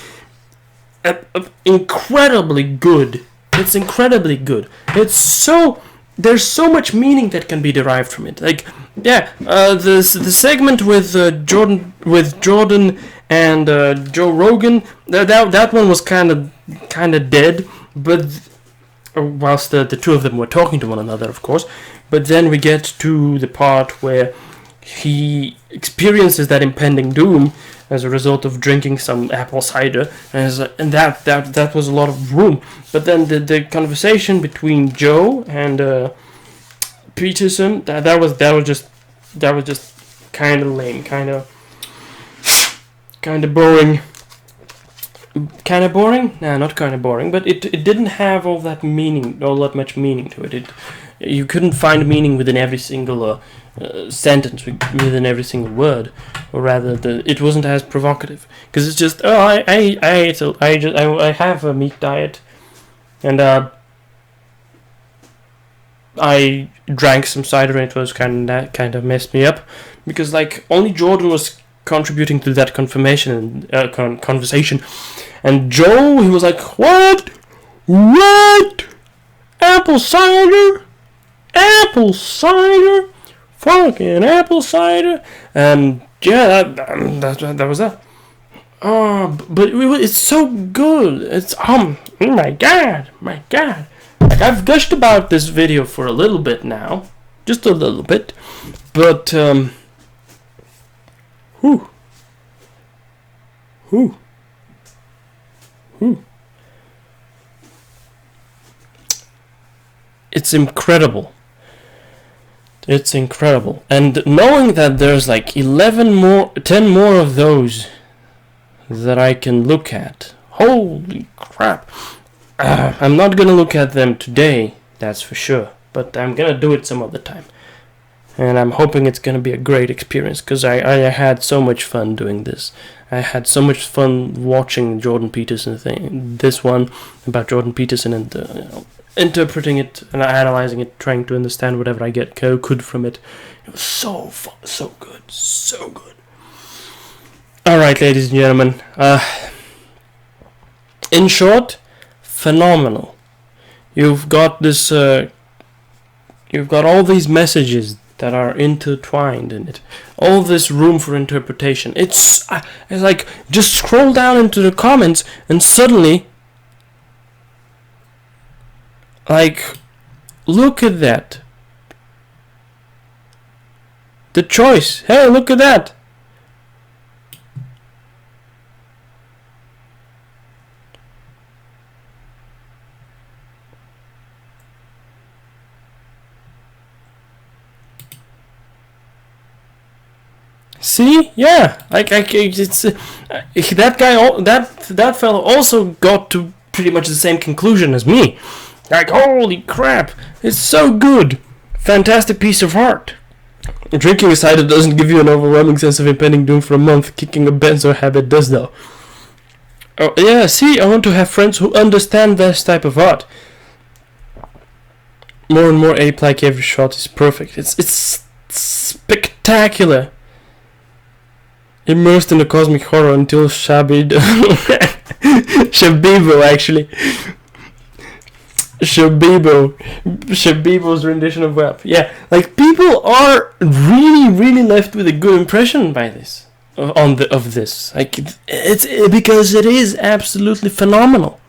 Speaker 1: incredibly good. It's incredibly good. There's so much meaning that can be derived from it. Like, the segment with Jordan and Joe Rogan, that one was kind of dead, but whilst the two of them were talking to one another, of course. But then we get to the part where he experiences that impending doom as a result of drinking some apple cider, and that was a lot of room. But then the conversation between Joe and Peterson, that was just kind of lame, kind of boring. Kind of boring? Nah, not kind of boring, but it didn't have all that much meaning to it. You couldn't find meaning within every single sentence, within every single word, or rather, it wasn't as provocative, because it's just, I have a meat diet, and I drank some cider, and it was kind of messed me up, because like only Jordan was contributing to that conversation, and Joe, he was like, what? Apple cider, fucking apple cider, and yeah, that was that. Oh, but it's so good. It's oh my god. Like, I've gushed about this video for a little bit now, just a little bit, but whew. It's incredible. It's incredible. And knowing that there's like 10 more of those that I can look at. Holy crap. I'm not gonna look at them today, that's for sure. But I'm gonna do it some other time. And I'm hoping it's gonna be a great experience, because I had so much fun doing this. I had so much fun watching Jordan Peterson thing. This one about Jordan Peterson and interpreting it and analyzing it, trying to understand whatever I could from it. It was so fun, so good, so good. Alright, ladies and gentlemen. In short, phenomenal. You've got this, you've got all these messages that are intertwined in it. All this room for interpretation. It's like, just scroll down into the comments and suddenly, like, look at that. The choice. Hey, look at that. See, yeah, like it's that guy. That fellow also got to pretty much the same conclusion as me. Like, holy crap, it's so good, fantastic piece of art. Drinking a cider doesn't give you an overwhelming sense of impending doom for a month. Kicking a benzo habit does, though. Oh yeah, see, I want to have friends who understand this type of art. More and more ape-like, every shot is perfect. It's spectacular. Immersed in the cosmic horror until Shabibo, actually. Shabibo's rendition of WAP. Yeah, like, people are really left with a good impression by this. Of this. Like, it's because it is absolutely phenomenal.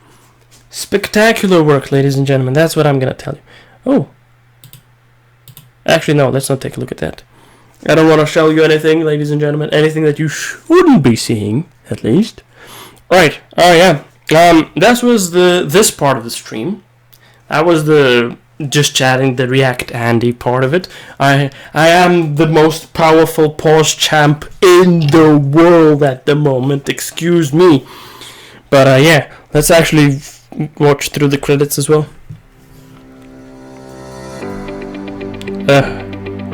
Speaker 1: Spectacular work, ladies and gentlemen. That's what I'm gonna tell you. Oh. Actually, no, let's not take a look at that. I don't want to show you anything, ladies and gentlemen. Anything that you shouldn't be seeing, at least. Right. Oh, yeah. That was this part of the stream. That was the just chatting, the React Andy part of it. I am the most powerful pause champ in the world at the moment. Excuse me. But, yeah. Let's actually watch through the credits as well.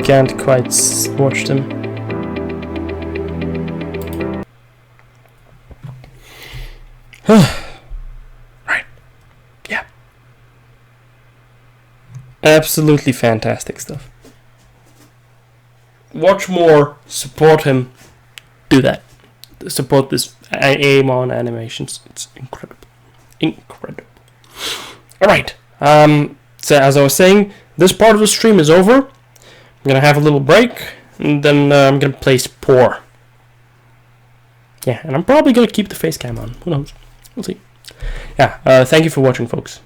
Speaker 1: Can't quite watch them. Right. Yeah. Absolutely fantastic stuff. Watch more support him. Do that. Support this Aamon Animations. It's incredible. Incredible. Alright. So as I was saying, this part of the stream is over. I'm gonna have a little break, and then I'm gonna play Spore. Yeah, and I'm probably gonna keep the face cam on. Who knows? We'll see. Yeah, thank you for watching, folks.